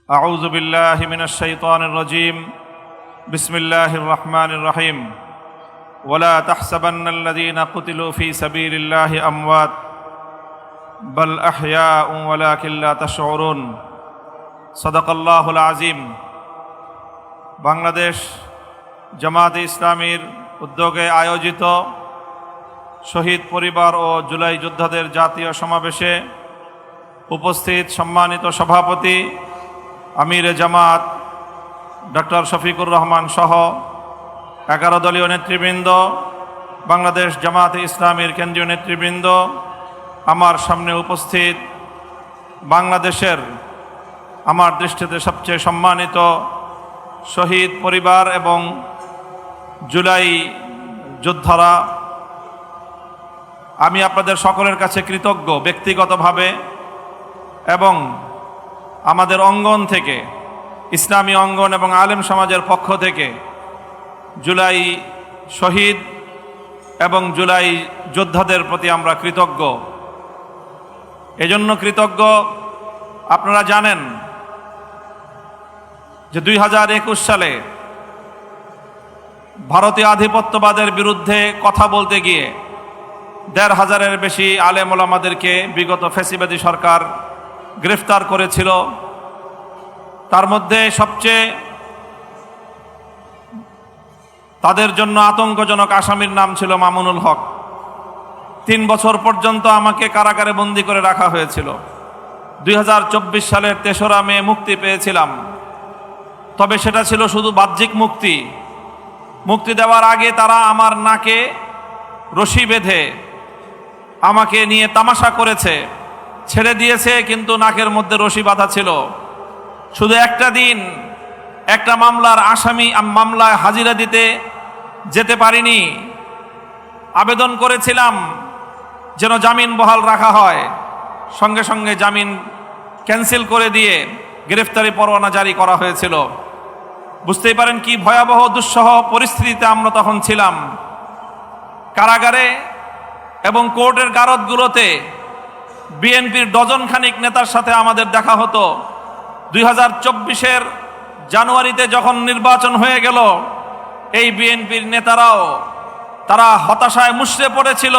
أعوذ بالله من الشيطان الرجيم بسم الله الرحمن الرحيم ولا تحسبن الذين قتلوا في سبيل الله أموات بل أحياء ولكن لا تشعرون صدق الله العظيم বাংলাদেশ জামায়াতে ইসলামীর উদ্যোগে আয়োজিত শহীদ পরিবার ও জুলাই যোদ্ধাদের জাতীয় সমাবেশে উপস্থিত সম্মানিত সভাপতি আমিরে জামাত ডক্টর শফিকুর রহমান সহ 11 দলীয় নেতৃবৃন্দ, বাংলাদেশ জামায়াতে ইসলামীর কেন্দ্রীয় নেতৃবৃন্দ, আমার সামনে উপস্থিত বাংলাদেশের আমার দৃষ্টিতে সবচেয়ে সম্মানিত শহীদ পরিবার এবং জুলাই যোদ্ধারা, আমি আপনাদের সকলের কাছে কৃতজ্ঞ ব্যক্তিগতভাবে এবং আমাদের অঙ্গন থেকে, ইসলামী অঙ্গন এবং আলেম সমাজের পক্ষ থেকে জুলাই শহীদ এবং জুলাই যোদ্ধাদের প্রতি আমরা কৃতজ্ঞ। এজন্য কৃতজ্ঞ, আপনারা জানেন যে 2021 সালে ভারতীয় আধিপত্যবাদের বিরুদ্ধে কথা বলতে গিয়ে 1,500-এর বেশি আলেম ওলামাদেরকে বিগত ফ্যাসিবাদী সরকার গ্রেফতার করেছিল। তার মধ্যে সবচেয়ে তাদের জন্য আতঙ্কজনক আসামির নাম ছিল মামুনুল হক। 3 বছর পর্যন্ত আমাকে কারাগারে বন্দী করে রাখা হয়েছিল। 2024 সালের 3রা মে মুক্তি পেয়েছিলাম, তবে সেটা ছিল শুধু বাহ্যিক মুক্তি। মুক্তি দেওয়ার আগে তারা আমার নাকে রশি বেঁধে আমাকে নিয়ে তামাশা করেছে, ছেড়ে দিয়েছে কিন্তু নাকের মধ্যে রশি বাঁধা ছিল। শুধু একটা দিন একটা মামলার আসামি মামলায় হাজিরা দিতে যেতে পারিনি। আবেদন করেছিলাম যেন জামিন বহাল রাখা হয়, সঙ্গে সঙ্গে জামিন ক্যান্সেল করে দিয়ে গ্রেফতারি পরোয়ানা জারি করা হয়েছিল। বুঝতেই পারেন কি ভয়াবহ দুঃসহ পরিস্থিতিতে আমরা তখন ছিলাম। কারাগারে এবং কোর্টের গারদগুলোতে বিএনপির ডজনখানিক নেতার সাথে আমাদের দেখা হতো। 2024-এর জানুয়ারিতে যখন নির্বাচন হয়ে গেল, এই বিএনপির নেতারাও তারা হতাশায় মুষড়ে পড়েছিল।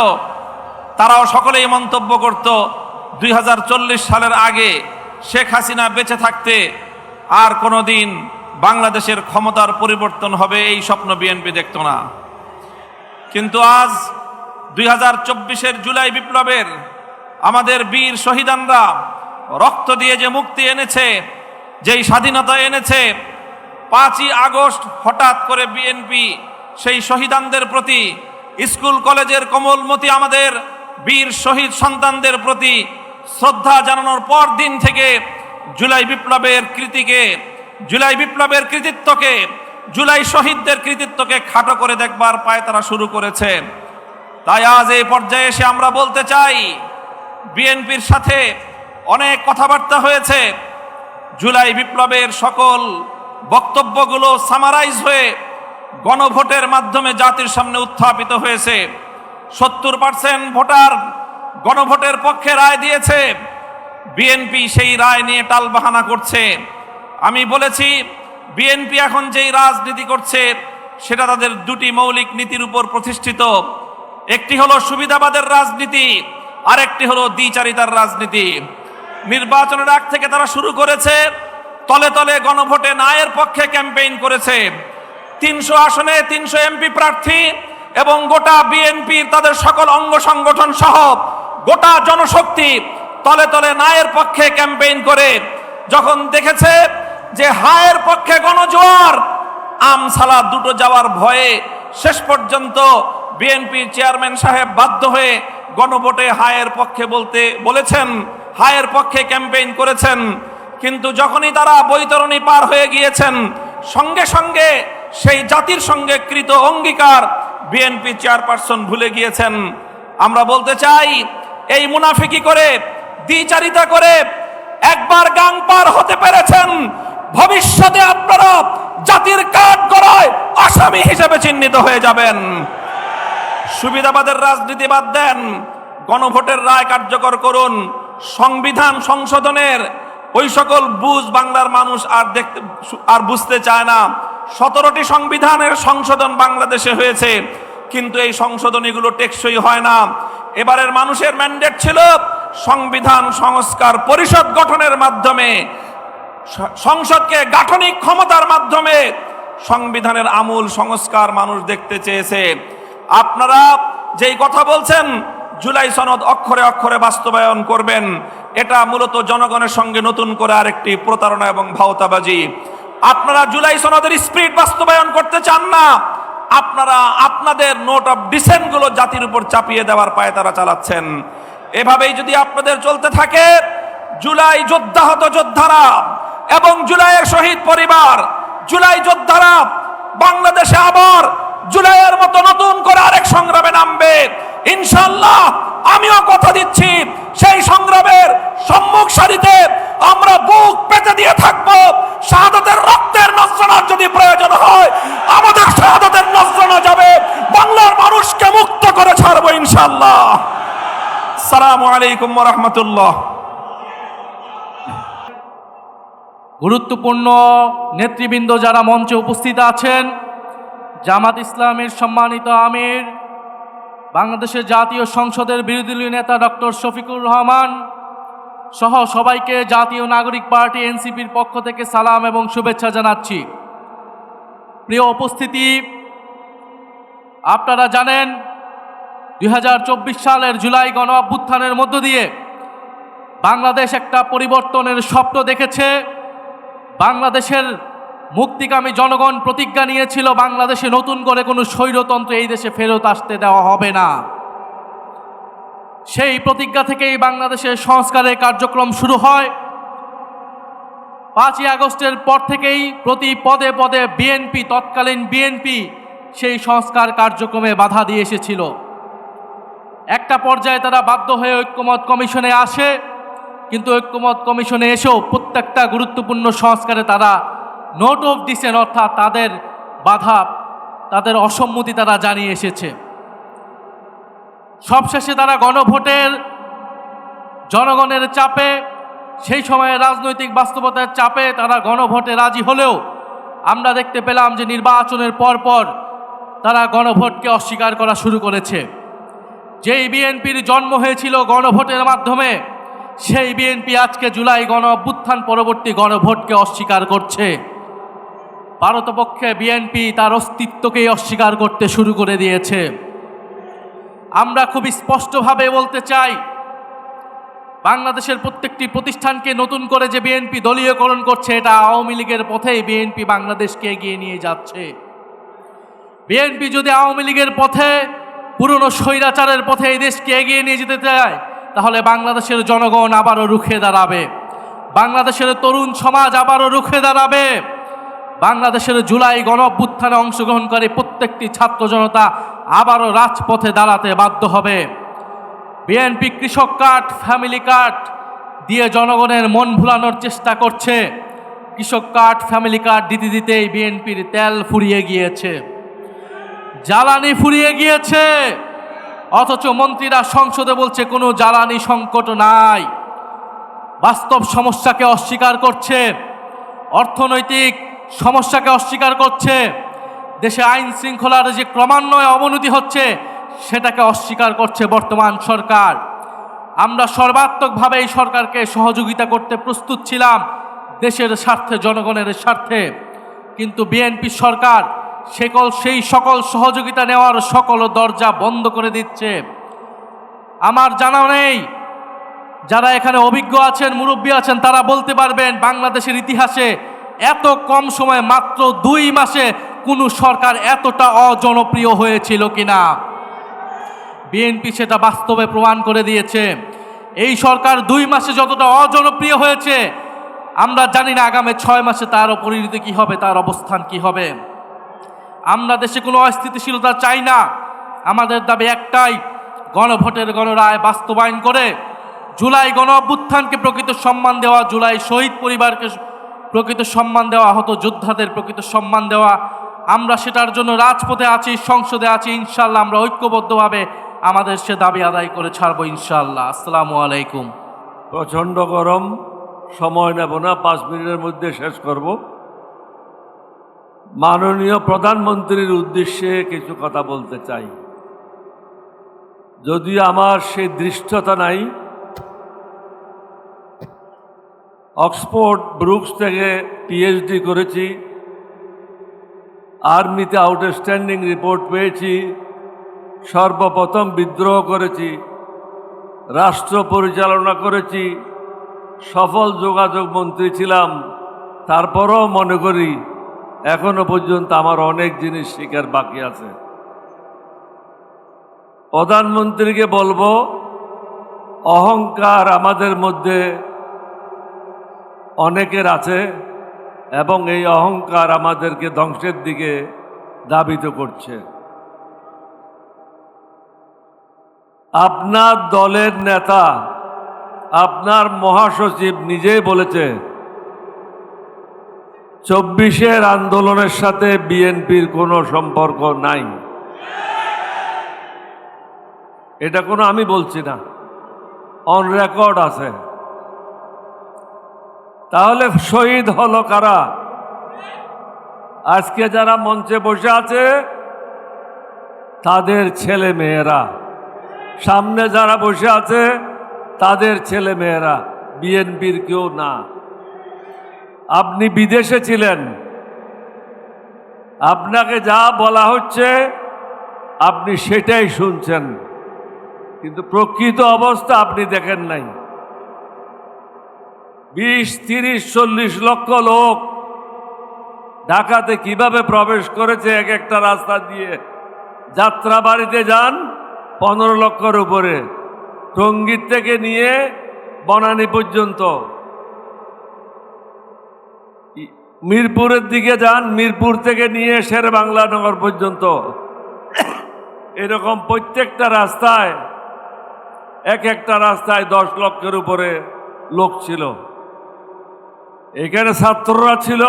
তারাও সকলেই মন্তব্য করত 2040 সালের আগে শেখ হাসিনা বেঁচে থাকতে আর কোনোদিন বাংলাদেশের ক্ষমতার পরিবর্তন হবে, এই স্বপ্ন বিএনপি দেখত না। কিন্তু আজ 2024-এর জুলাই বিপ্লবের আমাদের বীর শহীদানরা রক্ত দিয়ে যে মুক্তি এনেছে, যেই স্বাধীনতা এনেছে, 5ই আগস্ট হঠাৎ করে বিএনপি সেই শহীদানদের প্রতি, স্কুল কলেজের কোমলমতি আমাদের বীর শহীদ সন্তানদের প্রতি শ্রদ্ধা জানানোর পর দিন থেকে জুলাই বিপ্লবের কৃতিকে, জুলাই বিপ্লবের কৃতিত্বকে, জুলাই শহীদদের কৃতিত্বকে খাটো করে দেখবার পায়তারা শুরু করেছে। তাই আজ এই পর্যায়ে এসে আমরা বলতে চাই, বিএনপির সাথে অনেক কথাবার্তা হয়েছে। জুলাই বিপ্লবের সকল বক্তব্যগুলো সামারাইজ হয়ে গণভোটের মাধ্যমে জাতির সামনে উত্থাপিত হয়েছে। 70% ভোটার গণভোটের পক্ষে রায় দিয়েছে। বিএনপি সেই রায় নিয়ে টালবাহানা করছে। আমি বলেছি, বিএনপি এখন যেই রাজনীতি করছে সেটা তাদের 2টি মৌলিক নীতির উপর প্রতিষ্ঠিত। একটি হলো সুবিধাবাদের রাজনীতি, আরেকটি হলো দ্বিচারিতার রাজনীতি। নির্বাচনের আগ থেকে তারা শুরু করেছে তলে তলে গণভোটে নায়ের পক্ষে ক্যাম্পেইন করেছে। 300 আসনে 300 এমপি প্রার্থী এবং গোটা বিএনপির তাদের সকল অঙ্গ সংগঠন সহ গোটা জনশক্তি তলে তলে নায়ের পক্ষে ক্যাম্পেইন করে যখন দেখেছে যে হায়ের পক্ষে গণজোয়ার, আমসালা দুটো যাওয়ার ভয়ে শেষ পর্যন্ত বিএনপির চেয়ারম্যান সাহেব বাধ্য হয়ে গণভোটে হায়ের পক্ষে বলেছেন, হায়ের পক্ষে ক্যাম্পেইন করেছেন। কিন্তু যখনই তারা বৈতরণী পার হয়ে গিয়েছেন, সঙ্গে সঙ্গে সেই জাতির সঙ্গে কৃত অঙ্গীকার বিএনপি চেয়ারপারসন ভুলে গিয়েছেন। আমরা বলতে চাই, এই মুনাফিকি করে, দ্বিচারিতা করে একবার গাং পার হতে পেরেছেন, ভবিষ্যতে আপনারা জাতির কাঠগড়ায় আসামি হিসেবে চিহ্নিত হয়ে যাবেন। সুবিধাবাদের রাজনীতি বাদ দেন, গণভোটের রায় কার্যকর করুন। সংবিধান সংশোধনের ওই সকল বুঝ বাংলার মানুষ আর বুঝতে চায় না। 17টি সংবিধানের সংশোধন বাংলাদেশে হয়েছে, কিন্তু এই সংশোধনীগুলো টেকসই হয় না। এবারের মানুষের ম্যান্ডেট ছিল সংবিধান সংস্কার পরিষদ গঠনের মাধ্যমে, সংসদকে গাঠনিক ক্ষমতার মাধ্যমে সংবিধানের আমূল সংস্কার মানুষ দেখতে চেয়েছে। আপনারা যেই কথা বলছেন জুলাই সনদ অক্ষরে অক্ষরে বাস্তবায়ন করবেন, এটা মূলত জনগণের সঙ্গে নতুন করে আরেকটি প্রতারণা এবং ভাওতাবাজি। আপনারা জুলাই সনদের স্পিরিট বাস্তবায়ন করতে চান না, আপনারা আপনাদের নোট অফ ডিসেন্ট গুলো জাতির উপর চাপিয়ে দেওয়ার পায়তারা চালাচ্ছেন। এভাবেই যদি আপনাদের চলতে থাকে, জুলাই যোদ্ধাহত যোদ্ধারা এবং জুলাইয়ের শহীদ পরিবার, জুলাই যোদ্ধারা বাংলাদেশে আবার জুলাইয়ের মতো নতুন করে আরেক সংগ্রামে নামবে ইনশাআল্লাহ। আমিও কথা দিচ্ছি, সেই সংগ্রামের সম্মুখ সারিতে আমরা বুক পেতে দিয়ে থাকবো। শাহাদাতের রক্তের নজরানা যদি প্রয়োজন হয়, আমাদের শাহাদাতের নজরানা যাবে, বাংলার মানুষকে মুক্ত করে ছাড়বো ইনশাআল্লাহ। আসসালামু আলাইকুম ওয়া রাহমাতুল্লাহ। গুরুত্বপূর্ণ নেতৃবৃন্দ যারা মঞ্চে উপস্থিত আছেন, জামাত ইসলামের সম্মানিত আমির, বাংলাদেশের জাতীয় সংসদের বিরোধী দলীয় নেতা ডক্টর শফিকুর রহমান সহ সবাইকে জাতীয় নাগরিক পার্টি এনসিপির পক্ষ থেকে সালাম এবং শুভেচ্ছা জানাচ্ছি। প্রিয় উপস্থিতি, আপনারা জানেন 2024 সালের জুলাই গণ অভ্যুত্থানের মধ্য দিয়ে বাংলাদেশ একটা পরিবর্তনের স্বপ্ন দেখেছে। বাংলাদেশের মুক্তিকামী জনগণ প্রতিজ্ঞা নিয়েছিল বাংলাদেশে নতুন করে কোনো স্বৈরতন্ত্র এই দেশে ফেরত আসতে দেওয়া হবে না। সেই প্রতিজ্ঞা থেকেই বাংলাদেশের সংস্কারের কার্যক্রম শুরু হয়। 5ই আগস্টের পর থেকেই প্রতি পদে পদে বিএনপি, তৎকালীন বিএনপি সেই সংস্কার কার্যক্রমে বাধা দিয়ে এসেছিল। একটা পর্যায়ে তারা বাধ্য হয়ে ঐক্যমত কমিশনে আসে, কিন্তু ঐক্যমত কমিশনে এসেও প্রত্যেকটা গুরুত্বপূর্ণ সংস্কারে তারা নোট অফ ডিসেন্ট অর্থাৎ তাদের বাধা, তাদের অসম্মতি তারা জানিয়ে এসেছে। সবশেষে তারা গণভোটের জনগণের চাপে, সেই সময়ে রাজনৈতিক বাস্তবতার চাপে তারা গণভোটে রাজি হলেও আমরা দেখতে পেলাম যে নির্বাচনের পরপর তারা গণভোটকে অস্বীকার করা শুরু করেছে। যেই বিএনপির জন্ম হয়েছিল গণভোটের মাধ্যমে, সেই বিএনপি আজকে জুলাই গণ অভ্যুত্থান পরবর্তী গণভোটকে অস্বীকার করছে। ভারতপক্ষে বিএনপি তার অস্তিত্বকেই অস্বীকার করতে শুরু করে দিয়েছে। আমরা খুব স্পষ্টভাবে বলতে চাই, বাংলাদেশের প্রত্যেকটি প্রতিষ্ঠানকে নতুন করে যে বিএনপি দলীয়করণ করছে, এটা আওয়ামী লীগের পথেই বিএনপি বাংলাদেশকে এগিয়ে নিয়ে যাচ্ছে। বিএনপি যদি আওয়ামী লীগের পথে, পুরনো স্বৈরাচারের পথে এই দেশকে এগিয়ে নিয়ে যেতে চায়, তাহলে বাংলাদেশের জনগণ আবারও রুখে দাঁড়াবে, বাংলাদেশের তরুণ সমাজ আবারও রুখে দাঁড়াবে, বাংলাদেশের জুলাই গণ অভ্যুত্থানে অংশগ্রহণকারী প্রত্যেকটি ছাত্র জনতা আবারও রাজপথে দাঁড়াতে বাধ্য হবে। বিএনপি কৃষক কার্ড, ফ্যামিলি কার্ড দিয়ে জনগণের মন ভুলানোর চেষ্টা করছে। কৃষক কার্ড, ফ্যামিলি কার্ড দিতে দিতেই বিএনপির তেল ফুরিয়ে গিয়েছে, জ্বালানি ফুরিয়ে গিয়েছে, অথচ মন্ত্রীরা সংসদে বলছে কোনো জ্বালানি সংকট নাই। বাস্তব সমস্যাকে অস্বীকার করছে, অর্থনৈতিক সমস্যাকে অস্বীকার করছে, দেশে আইন শৃঙ্খলার যে ক্রমান্বয়ে অবনতি হচ্ছে সেটাকে অস্বীকার করছে বর্তমান সরকার। আমরা সর্বাত্মকভাবে এই সরকারকে সহযোগিতা করতে প্রস্তুত ছিলাম দেশের স্বার্থে, জনগণের স্বার্থে, কিন্তু বিএনপি সরকার সেই সকল সহযোগিতা নেওয়ার সকল দরজা বন্ধ করে দিচ্ছে। আমার জানা নেই, যারা এখানে অভিজ্ঞ আছেন, মুরব্বী আছেন, তারা বলতে পারবেন বাংলাদেশের ইতিহাসে এত কম সময়ে, মাত্র 2 মাসে কোনো সরকার এতটা অজনপ্রিয় হয়েছিল কিনা। বিএনপি সেটা বাস্তবে প্রমাণ করে দিয়েছে। এই সরকার 2 মাসে যতটা অজনপ্রিয় হয়েছে, আমরা জানি না আগামী 6 মাসে তার পরিণতি কি হবে, তার অবস্থান কি হবে। আমরা দেশে কোনো অস্থিতিশীলতা চাই না। আমাদের দাবি একটাই, গণভোটের গণরায় বাস্তবায়ন করে জুলাই গণ অভ্যুত্থানকে প্রকৃত সম্মান দেওয়া, জুলাই শহীদ পরিবারকে প্রকৃত সম্মান দেওয়া, আহত যোদ্ধাদের প্রকৃত সম্মান দেওয়া। আমরা সেটার জন্য রাজপথে আছি, সংসদে আছি। ইনশাআল্লাহ আমরা ঐক্যবদ্ধভাবে আমাদের সে দাবি আদায় করে ছাড়বো ইনশাআল্লাহ। আসসালামু আলাইকুম। প্রচণ্ড গরম, সময় নেব না, 5 মিনিটের মধ্যে শেষ করব। মাননীয় প্রধানমন্ত্রীর উদ্দেশ্যে কিছু কথা বলতে চাই। যদিও আমার সেই দৃষ্টতা নাই, অক্সফোর্ড ব্রুকস থেকে পিএইচডি করেছি, আর্মিতে আউটস্ট্যান্ডিং রিপোর্ট পেয়েছি, সর্বপ্রথম বিদ্রোহ করেছি, রাষ্ট্র পরিচালনা করেছি, সফল যোগাযোগ মন্ত্রী ছিলাম। তারপরও মনে করি এখনো পর্যন্ত আমার অনেক জিনিস শেখার বাকি আছে। প্রধানমন্ত্রীকে বলবো, অহংকার আমাদের মধ্যে অনেকের আছে এবং এই অহংকার আমাদেরকে ধ্বংসের দিকে ধাবিত করছে। আপনার দলের নেতা, আপনার মহাসচিব নিজেই বলেছে 24-এর আন্দোলনের সাথে বিএনপির কোনো সম্পর্ক নাই। এটা কোনো আমি বলছি না, অন রেকর্ড আছে। তাহলে শহীদ হলো কারা? আজকে যারা মঞ্চে বসে আছে তাদের ছেলে মেয়েরা, সামনে যারা বসে আছে তাদের ছেলে মেয়েরা, বিএনপির কেউ না। আপনি বিদেশে ছিলেন, আপনাকে যা বলা হচ্ছে আপনি সেটাই শুনছেন, কিন্তু প্রকৃত অবস্থা আপনি দেখেন নাই। 20, 30, 40 লক্ষ লোক ঢাকাতে কিভাবে প্রবেশ করেছে এক একটা রাস্তা দিয়ে। যাত্রাবাড়িতে যান 15 লক্ষের উপরে, টঙ্গীর থেকে নিয়ে বনানী পর্যন্ত। মিরপুরের দিকে যান, মিরপুর থেকে নিয়ে শেরেবাংলানগর পর্যন্ত। এরকম প্রত্যেকটা রাস্তায়, এক একটা রাস্তায় 10 লক্ষের উপরে লোক ছিল। এখানে ছাত্ররা ছিল,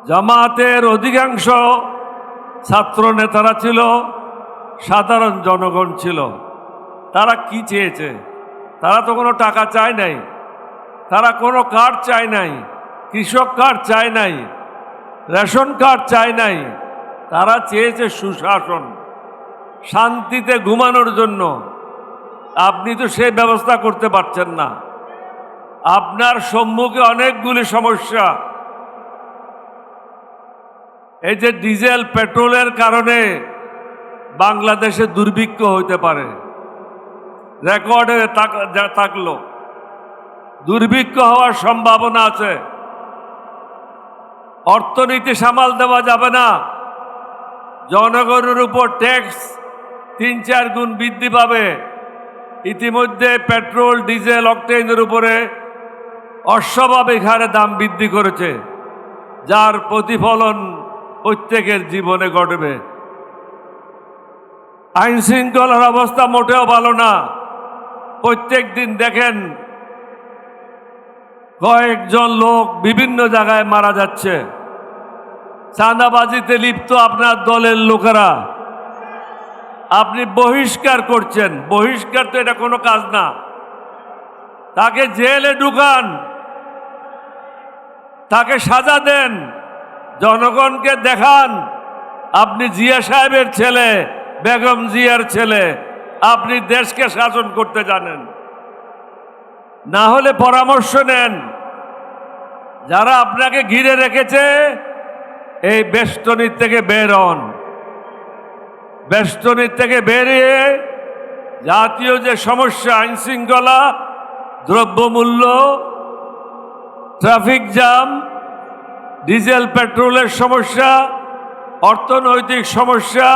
জামাতের অধিকাংশ ছাত্র নেতারা ছিল, সাধারণ জনগণ ছিল। তারা কি চেয়েছে? তারা তো কোনো টাকা চায় নাই, তারা কোনো কার্ড চায় নাই, কৃষক কার্ড চায় নাই, রেশন কার্ড চায় নাই। তারা চেয়েছে সুশাসন, শান্তিতে ঘুমানোর জন্য। আপনি তো সেই ব্যবস্থা করতে পারছেন না। আপনার সম্মুখে অনেকগুলি সমস্যা। এই যে ডিজেল পেট্রোলের কারণে বাংলাদেশে দুর্ভিক্ষ হইতে পারে, রেকর্ডে থাকলো, দুর্ভিক্ষ হওয়ার সম্ভাবনা আছে। অর্থনীতি সামাল দেওয়া যাবে না। জনগণের উপর ট্যাক্স 3-4 গুণ বৃদ্ধি পাবে। ইতিমধ্যে পেট্রোল, ডিজেল, অকটেনের উপরে অস্বাভাবিক হারে দাম বৃদ্ধি করেছে, যার প্রতিফলন প্রত্যেকের জীবনে ঘটবে। আইন শৃঙ্খলার অবস্থা মোটেও ভালো না। প্রত্যেক দিন দেখেন কয়েকজন লোক বিভিন্ন জায়গায় মারা যাচ্ছে। চাঁদাবাজিতে লিপ্ত আপনার দলের লোকেরা, আপনি বহিষ্কার করছেন। বহিষ্কার তো এটা কোনো কাজ না। তাকে জেলে ঢুকান, তাকে সাজা দেন, জনগণকে দেখান আপনি জিয়া সাহেবের ছেলে, বেগম জিয়ার ছেলে, আপনি দেশকে শাসন করতে জানেন। না হলে পরামর্শ নেন। যারা আপনাকে ঘিরে রেখেছে, এই বেষ্টনী থেকে বের হন। বেষ্টনী থেকে বেরিয়ে জাতীয় যে সমস্যা, আইন শৃঙ্খলা, দ্রব্যমূল্য, ট্রাফিক জ্যাম, ডিজেল পেট্রোলের সমস্যা, অর্থনৈতিক সমস্যা,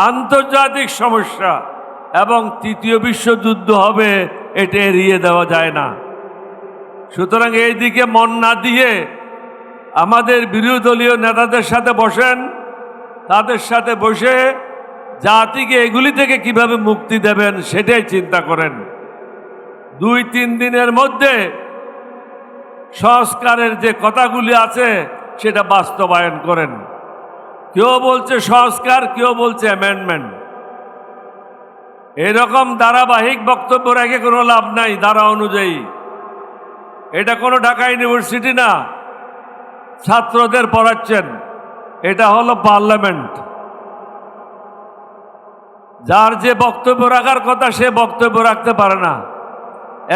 আন্তর্জাতিক সমস্যা এবং 3য় বিশ্বযুদ্ধ হবে, এটা এড়িয়ে দেওয়া যায় না। সুতরাং এই দিকে মন না দিয়ে আমাদের বিরোধী দলীয় নেতাদের সাথে বসেন, তাদের সাথে বসে জাতিকে এগুলি থেকে কিভাবে মুক্তি দেবেন সেটাই চিন্তা করেন। 2-3 দিনের মধ্যে সংস্কারের যে কথাগুলি আছে সেটা বাস্তবায়ন করেন। কেউ বলছে সংস্কার, কেউ বলছে অ্যামেন্ডমেন্ট। এরকম ধারাবাহিক বক্তব্য রেখে কোনো লাভ নাই। ধারা অনুযায়ী এটা কোনো ঢাকা ইউনিভার্সিটি না, ছাত্রদের পড়াচ্ছেন। এটা হলো পার্লামেন্ট। যার যে বক্তব্য রাখার কথা সে বক্তব্য রাখতে পারে না,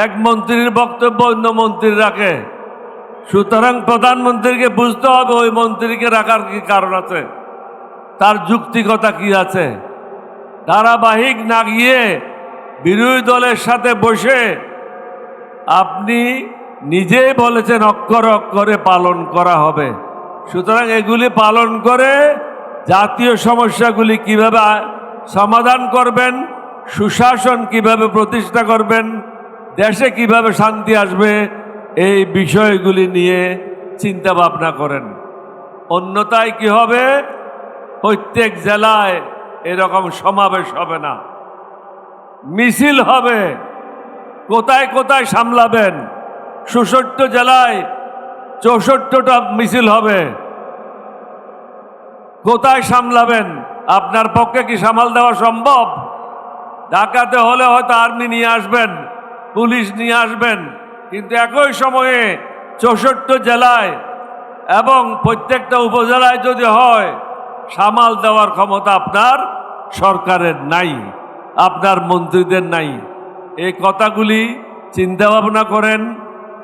এক মন্ত্রীর বক্তব্য অন্য মন্ত্রী রাখে। সুতরাং প্রধানমন্ত্রীকে বুঝতে হবে ওই মন্ত্রীকে রাখার কি কারণ আছে, তার যুক্তিকতা কি আছে। ধারাবাহিক না গিয়ে বিরোধী দলের সাথে বসে আপনি নিজেই বলেছেন অক্ষরে অক্ষরে পালন করা হবে। সুতরাং এগুলি পালন করে জাতীয় সমস্যাগুলি কিভাবে সমাধান করবেন, সুশাসন কিভাবে প্রতিষ্ঠা করবেন, দেশে কিভাবে শান্তি আসবে, এই বিষয়গুলি নিয়ে চিন্তা ভাবনা করেন। অন্যথায় কি হবে, প্রত্যেক জেলায় এরকম সমাবেশ হবে না, মিছিল হবে। কোথায় কোথায় সামলাবেন? ৬৬ জেলায় ৬৪টা মিছিল হবে, কোথায় সামলাবেন? আপনার পক্ষে কি সামাল দেওয়া সম্ভব? ঢাকাতে হলে হয়তো আর্মি নিয়ে আসবেন, পুলিশ নিয়ে আসবেন, কিন্তু একই সময়ে ৬৪ জেলায় এবং প্রত্যেকটা উপজেলায় যদি হয়, সামাল দেওয়ার ক্ষমতা আপনার সরকারের নাই, আপনার মন্ত্রীদের নাই। এই কথাগুলি চিন্তা ভাবনা করেন,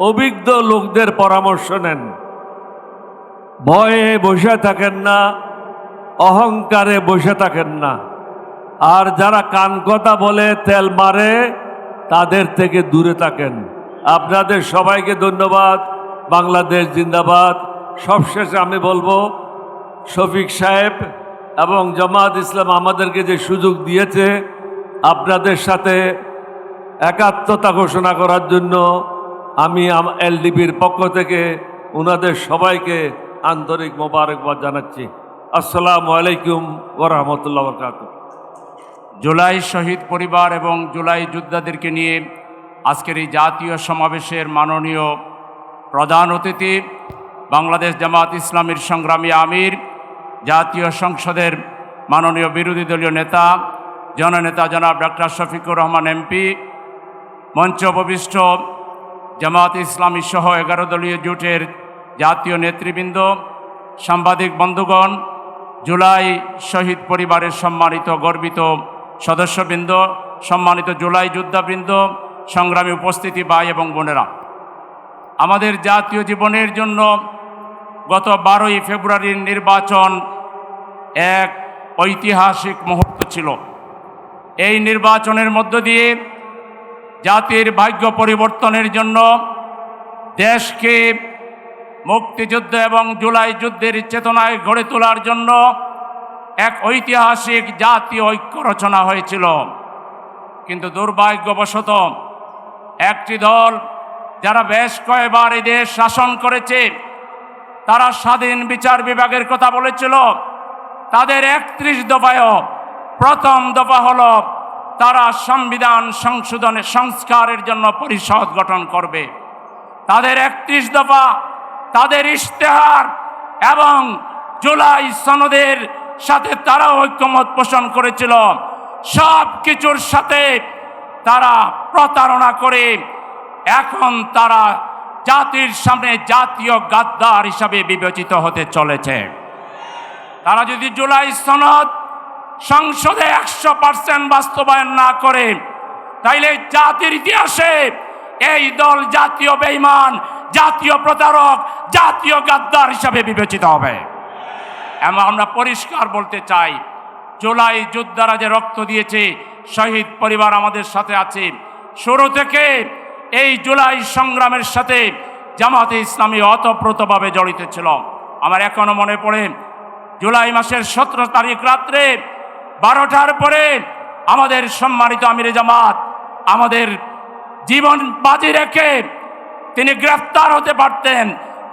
অভিজ্ঞ লোকদের পরামর্শ নেন। ভয়ে বসে থাকেন না, অহংকারে বসে থাকেন না। আর যারা কান কথা বলে তেল মারে তাদের থেকে দূরে থাকেন। আপনাদের সবাইকে ধন্যবাদ। বাংলাদেশ জিন্দাবাদ। সবশেষে আমি বলবো, শফিক সাহেব এবং জামাত ইসলাম আমাদেরকে যে সুযোগ দিয়েছে আপনাদের সাথে একাত্মতা ঘোষণা করার জন্য, আমি এলডিপির পক্ষ থেকে ওনাদের সবাইকে আন্তরিক মোবারকবাদ জানাচ্ছি। আসসালামু আলাইকুম ওয়া রাহমাতুল্লাহি ওয়া বারাকাতুহু। জুলাই শহীদ পরিবার এবং জুলাই যোদ্ধাদেরকে নিয়ে আজকের এই জাতীয় সমাবেশের মাননীয় প্রধান অতিথি, বাংলাদেশ জামাত ইসলামীর সংগ্রামী আমির, জাতীয় সংসদের মাননীয় বিরোধী দলীয় নেতা জননেতা জনাব ডক্টর শফিকুর রহমান এমপি, মঞ্চে উপবিষ্ট জামাত ইসলামী সহ 11 দলীয় জোটের জাতীয় নেতৃবৃন্দ, সাংবাদিক বন্ধুগণ, জুলাই শহীদ পরিবারের সম্মানিত গর্বিত সদস্যবৃন্দ, সম্মানিত জুলাই যোদ্ধাবৃন্দ, সংগ্রামী উপস্থিতি ভাই এবং বোনেরা, আমাদের জাতীয় জীবনের জন্য গত 12ই ফেব্রুয়ারির নির্বাচন এক ঐতিহাসিক মুহূর্ত ছিল। এই নির্বাচনের মধ্য দিয়ে জাতির ভাগ্য পরিবর্তনের জন্য, দেশকে মুক্তিযুদ্ধ এবং জুলাই যুদ্ধের চেতনায় গড়ে তোলার জন্য এক ঐতিহাসিক জাতীয় ঐক্য রচনা হয়েছিল। কিন্তু দুর্ভাগ্যবশত একটি দল, যারা বেশ কয়েকবার এই দেশ শাসন করেছে, তারা স্বাধীন বিচার বিভাগের কথা বলেছিল। তাদের 31 দফায়ও প্রথম দফা হলো তারা সংবিধান সংশোধনের সংস্কারের জন্য পরিষদ গঠন করবে। তাদের 31 দফা, তাদের ইশতেহার এবং জুলাই সনদের সাথে তারা ঐক্যমত পোষণ করেছিল। সব কিছুর সাথে তারা প্রতারণা করে এখন তারা জাতির সামনে জাতীয় গাদ্দার হিসাবে বিবেচিত হতে চলেছে। তারা যদি জুলাই সনদ সংসদে 100% বাস্তবায়ন না করে, তাইলে জাতির ইতিহাসে এই দল জাতীয় বেঈমান, জাতীয় প্রতারক, জাতীয় গাদ্দার হিসাবে বিবেচিত হবে। এবং আমরা পরিষ্কার বলতে চাই, জুলাই যোদ্ধারা যে রক্ত দিয়েছে, শহীদ পরিবার আমাদের সাথে আছে। শুরু থেকে এই জুলাই সংগ্রামের সাথে জামাতে ইসলামী ওতপ্রোতভাবে জড়িত ছিল। আমার এখনো মনে পড়ে, জুলাই মাসের 17 তারিখ রাত্রে 12টার পরে আমাদের সম্মানিত আমিরে জামাত আমাদের জীবন বাজি রেখে তিনি গ্রেফতার হতে পারতেন,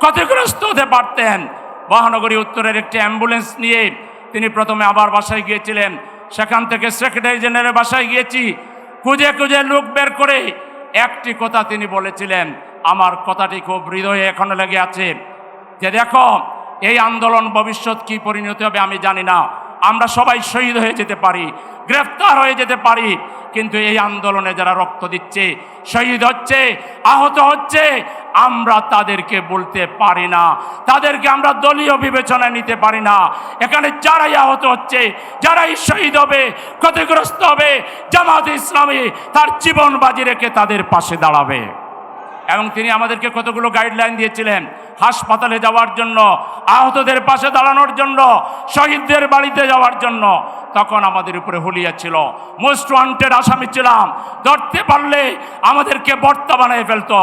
ক্ষতিগ্রস্ত হতে পারতেন। মহানগরী উত্তরের একটি অ্যাম্বুলেন্স নিয়ে তিনি প্রথমে আবার বাসায় গিয়েছিলেন। সেখান থেকে সেক্রেটারি জেনারেলের বাসায় গিয়েছি, খুঁজে খুঁজে লোক বের করে একটি কথা তিনি বলেছিলেন, আমার কথাটি খুব হৃদয়ে এখনো লেগে আছে, যে দেখো, এই আন্দোলন ভবিষ্যৎ কি পরিণতি হবে আমি জানি না। আমরা সবাই শহীদ হয়ে যেতে পারি, গ্রেফতার হয়ে যেতে পারি, কিন্তু এই আন্দোলনে যারা রক্ত দিচ্ছে, শহীদ হচ্ছে, আহত হচ্ছে, আমরা তাদেরকে বলতে পারি না, তাদেরকে আমরা দলীয় বিবেচনায় নিতে পারি না। এখানে যারাই আহত হচ্ছে, যারাই শহীদ হবে, ক্ষতিগ্রস্ত হবে, জামাতে ইসলামী তার জীবন বাজি রেখে তাদের পাশে দাঁড়াবে। এবং তিনি আমাদেরকে কতগুলো গাইডলাইন দিয়েছিলেন হাসপাতালে যাওয়ার জন্য, আহতদের পাশে দাঁড়ানোর জন্য, শহীদদের বাড়িতে যাওয়ার জন্য। তখন আমাদের উপরে হুলিয়া ছিল, মোস্ট ওয়ান্টেড আসামি ছিলাম, ধরতে পারলে আমাদেরকে বর্তা বানিয়ে ফেলতো।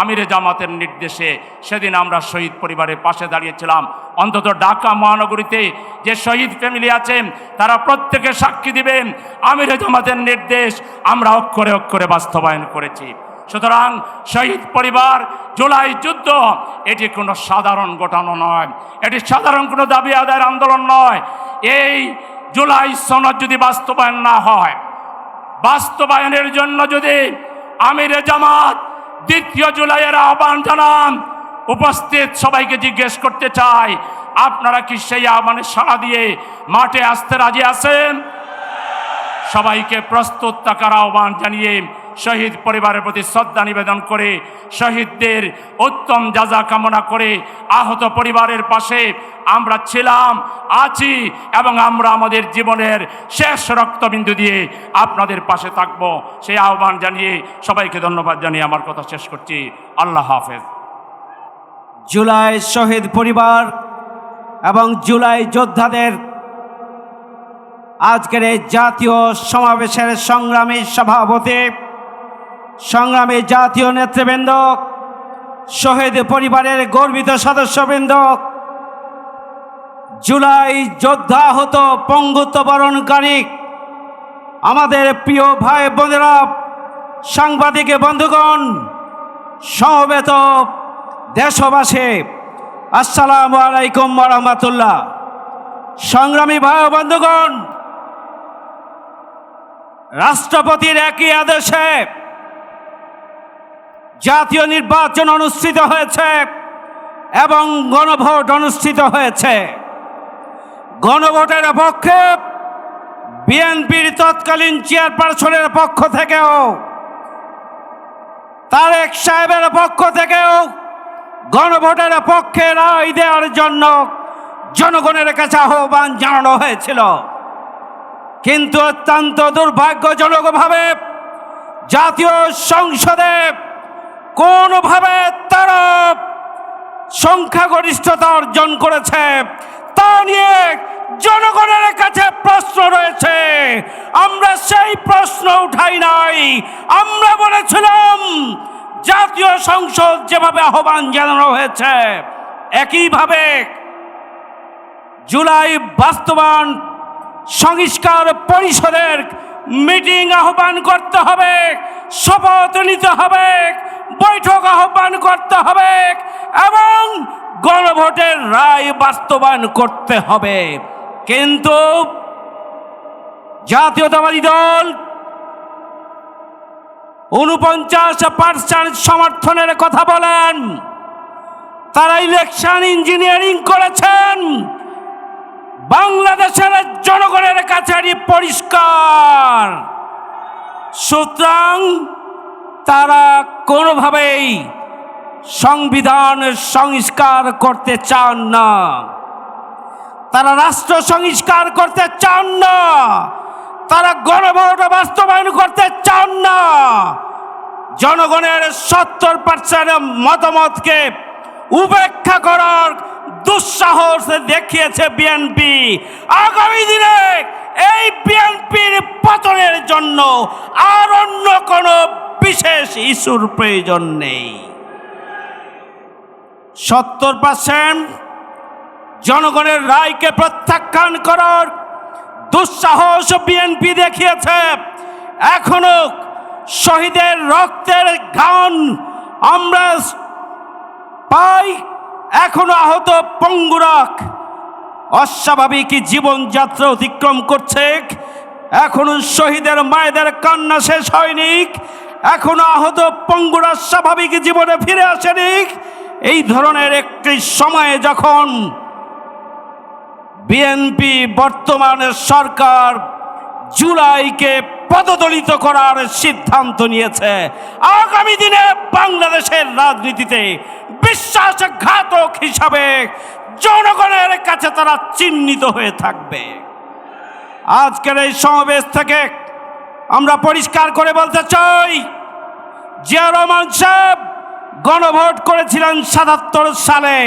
আমিরে জামাতের নির্দেশে সেদিন আমরা শহীদ পরিবারের পাশে দাঁড়িয়েছিলাম। অন্তত ঢাকা মহানগরীতে যে শহীদ ফ্যামিলি আছেন তারা প্রত্যেকে সাক্ষী দিবেন, আমিরে জামাতের নির্দেশ আমরা অক্ষরে অক্ষরে বাস্তবায়ন করেছি। সুতরাং শহীদ পরিবার, জুলাই যুদ্ধ এটি কোনো সাধারণ ঘটনা নয়, এটি সাধারণ কোনো দাবি আদায়ের আন্দোলন নয়। এই জুলাই সনদ যদি বাস্তবায়ন না হয়, বাস্তবায়নের জন্য যদি আমিরে জামাত 2 জুলাইয়ের আহ্বান জানান, উপস্থিত সবাইকে জিজ্ঞেস করতে চাই, আপনারা কি সেই আহ্বানে সাড়া দিয়ে মাঠে আসতে রাজি আছেন? সবাইকে প্রস্তুত থাকার আহ্বান জানিয়ে শহীদ পরিবারের প্রতি শ্রদ্ধা নিবেদন করে, শহীদদের উত্তম যাজা কামনা করে, আহত পরিবারের পাশে আমরা ছিলাম, আছি এবং আমরা আমাদের জীবনের শেষ রক্তবিন্দু দিয়ে আপনাদের পাশে থাকব, সেই আহ্বান জানিয়ে সবাইকে ধন্যবাদ জানিয়ে আমার কথা শেষ করছি। আল্লাহ হাফেজ। জুলাই শহীদ পরিবার এবং জুলাই যোদ্ধাদের আজকের এই জাতীয় সমাবেশের সংগ্রামী সভাপতি, সংগ্রামী জাতীয় নেতৃবৃন্দ, শহীদ পরিবারের গর্বিত সদস্যবৃন্দ, জুলাই যোদ্ধা আহত পঙ্গুত্ব বরণকারী আমাদের প্রিয় ভাই বোনেরা, সাংবাদিক বন্ধুগণ, সমবেত দেশবাসী, আসসালামু আলাইকুম ওয়া রাহমাতুল্লাহ। সংগ্রামী ভাই বন্ধুগণ, রাষ্ট্রপতির একই আদেশে জাতীয় নির্বাচন অনুষ্ঠিত হয়েছে এবং গণভোট অনুষ্ঠিত হয়েছে। গণভোটের পক্ষে বিএনপির তৎকালীন চেয়ারপারসনের পক্ষ থেকেও, তারেক সাহেবের পক্ষ থেকেও গণভোটের পক্ষে রায় দেওয়ার জন্য জনগণের কাছে আহ্বান জানানো হয়েছিল। কিন্তু অত্যন্ত দুর্ভাগ্যজনকভাবে জাতীয় সংসদে কোনোভাবে তারা সংখ্যাগরিষ্ঠতা অর্জন করেছে তা নিয়ে জনগণের কাছে প্রশ্ন রয়েছে। আমরা সেই প্রশ্ন উঠাই নাই, আমরা বলেছিলাম জাতীয় সংসদ যেভাবে আহ্বান জানানো হয়েছে একইভাবে জুলাই বাস্তবায়ন সংস্কার পরিষদের মিটিং আহ্বান করতে হবে, শপথ নিতে হবে, বৈঠক আহ্বান করতে হবে এবং গণভোটের রায় বাস্তবায়ন করতে হবে। কিন্তু জাতীয়তাবাদী দল 49% সমর্থনের কথা বলেন, তারা ইলেকশন ইঞ্জিনিয়ারিং করেছেন। বাংলাদেশের জনগণের কাছে পরিষ্কার, সুতরাং তারা কোনোভাবেই সংবিধান সংস্কার করতে চান না, তারা রাষ্ট্র সংস্কার করতে চান না, তারা গণভোট বাস্তবায়ন করতে চান না। জনগণের 70% মতামতকে উপেক্ষা করার দুঃসাহস দেখিয়েছে বিএনপি। আগামী দিনে এই বিএনপির পতনের জন্য আর অন্য কোনো বিশেষ ইস্যুর প্রয়োজন নেই। 70% জনগণের রায়কে প্রত্যাখ্যান করার দুঃসাহস বিএনপি দেখিয়েছে। এখনো শহীদের রক্তের ঘান আমরা পাই, এখনো আহত পঙ্গুরা অস্বাভাবিক জীবনযাত্রা অতিক্রম করছে, এখনো শহীদের মায়েদের কান্না শেষ হয়নি, এখনো আহত পঙ্গুরা স্বাভাবিক জীবনে ফিরে আসেনি। এই ধরনের একটি সময়ে যখন বিএনপি বর্তমান সরকার জুলাইকে পদদলিত করার সিদ্ধান্ত নিয়েছে। আগামী দিনে বাংলাদেশের রাজনীতিতে বিশ্বাসঘাতক হিসাবে জনগণের কাছে তারা চিহ্নিত হয়ে থাকবে। আজকের এই সমাবেশ থেকে আমরা পরিষ্কার করে বলতে চাই, জিয়া রহমান সাহেব গণভোট করেছিলেন ৭৭ সালে,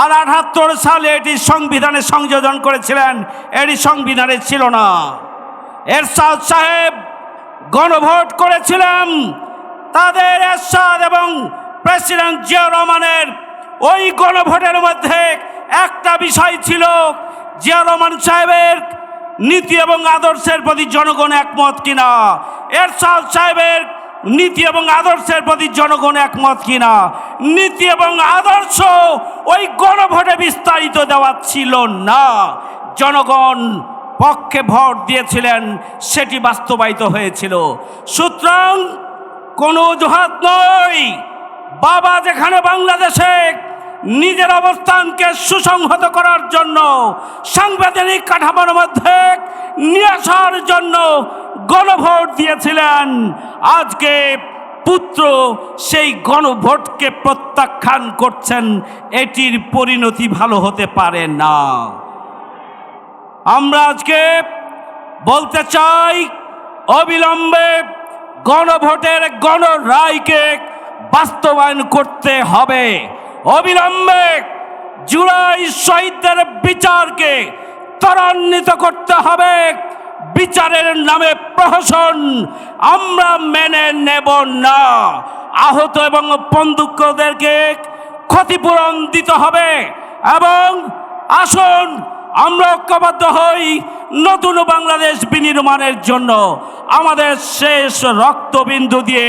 আর ৭৮ সালে এটি সংবিধানে সংযোজন করেছিলেন, এটি সংবিধানে ছিল না। এরশাদ সাহেব গণভোট করেছিলেন, তাদের এরশাদ এবং প্রেসিডেন্ট জিয়া রহমানের ওই গণভোটের মধ্যে একটা বিষয় ছিল, জিয়া রহমান সাহেবের নীতি এবং আদর্শের প্রতি জনগণ একমত কিনা, এরশাদ সাহেবের নীতি এবং আদর্শের প্রতি জনগণ একমত কিনা। নীতি এবং আদর্শ ওই গণভোটে বিস্তারিত দেওয়া ছিল না, জনগণ পক্ষে ভোট দিয়েছিলেন, সেটি বাস্তবায়িত হয়েছিল। সুতরাং কোনো অজুহাত নয়, বাবা যেখানে বাংলাদেশে নিজের অবস্থানকে সুসংহত করার জন্য, সাংবিধানিক কাঠামোর মধ্যে নিয়ে আসার জন্য গণভোট দিয়েছিলেন, আজকে পুত্র সেই গণভোটকে প্রত্যাখ্যান করছেন, এটির পরিণতি ভালো হতে পারে না। আমরা আজকে বলতে চাই, অবিলম্বে গণভোটের গণরায়কে বাস্তবায়ন করতে হবে। অবিলম্বে জুলাই শহীদদের বিচারকে ত্বরান্বিত করতে হবে। বিচারের নামে প্রহসন আমরা মেনে নেব না। আহত এবং বন্দুকদেরকে ক্ষতিপূরণ দিতে হবে এবং আসুন আমরা ঐক্যবদ্ধ হই নতুন বাংলাদেশ বিনির্মাণের জন্য। আমাদের শেষ রক্তবিন্দু দিয়ে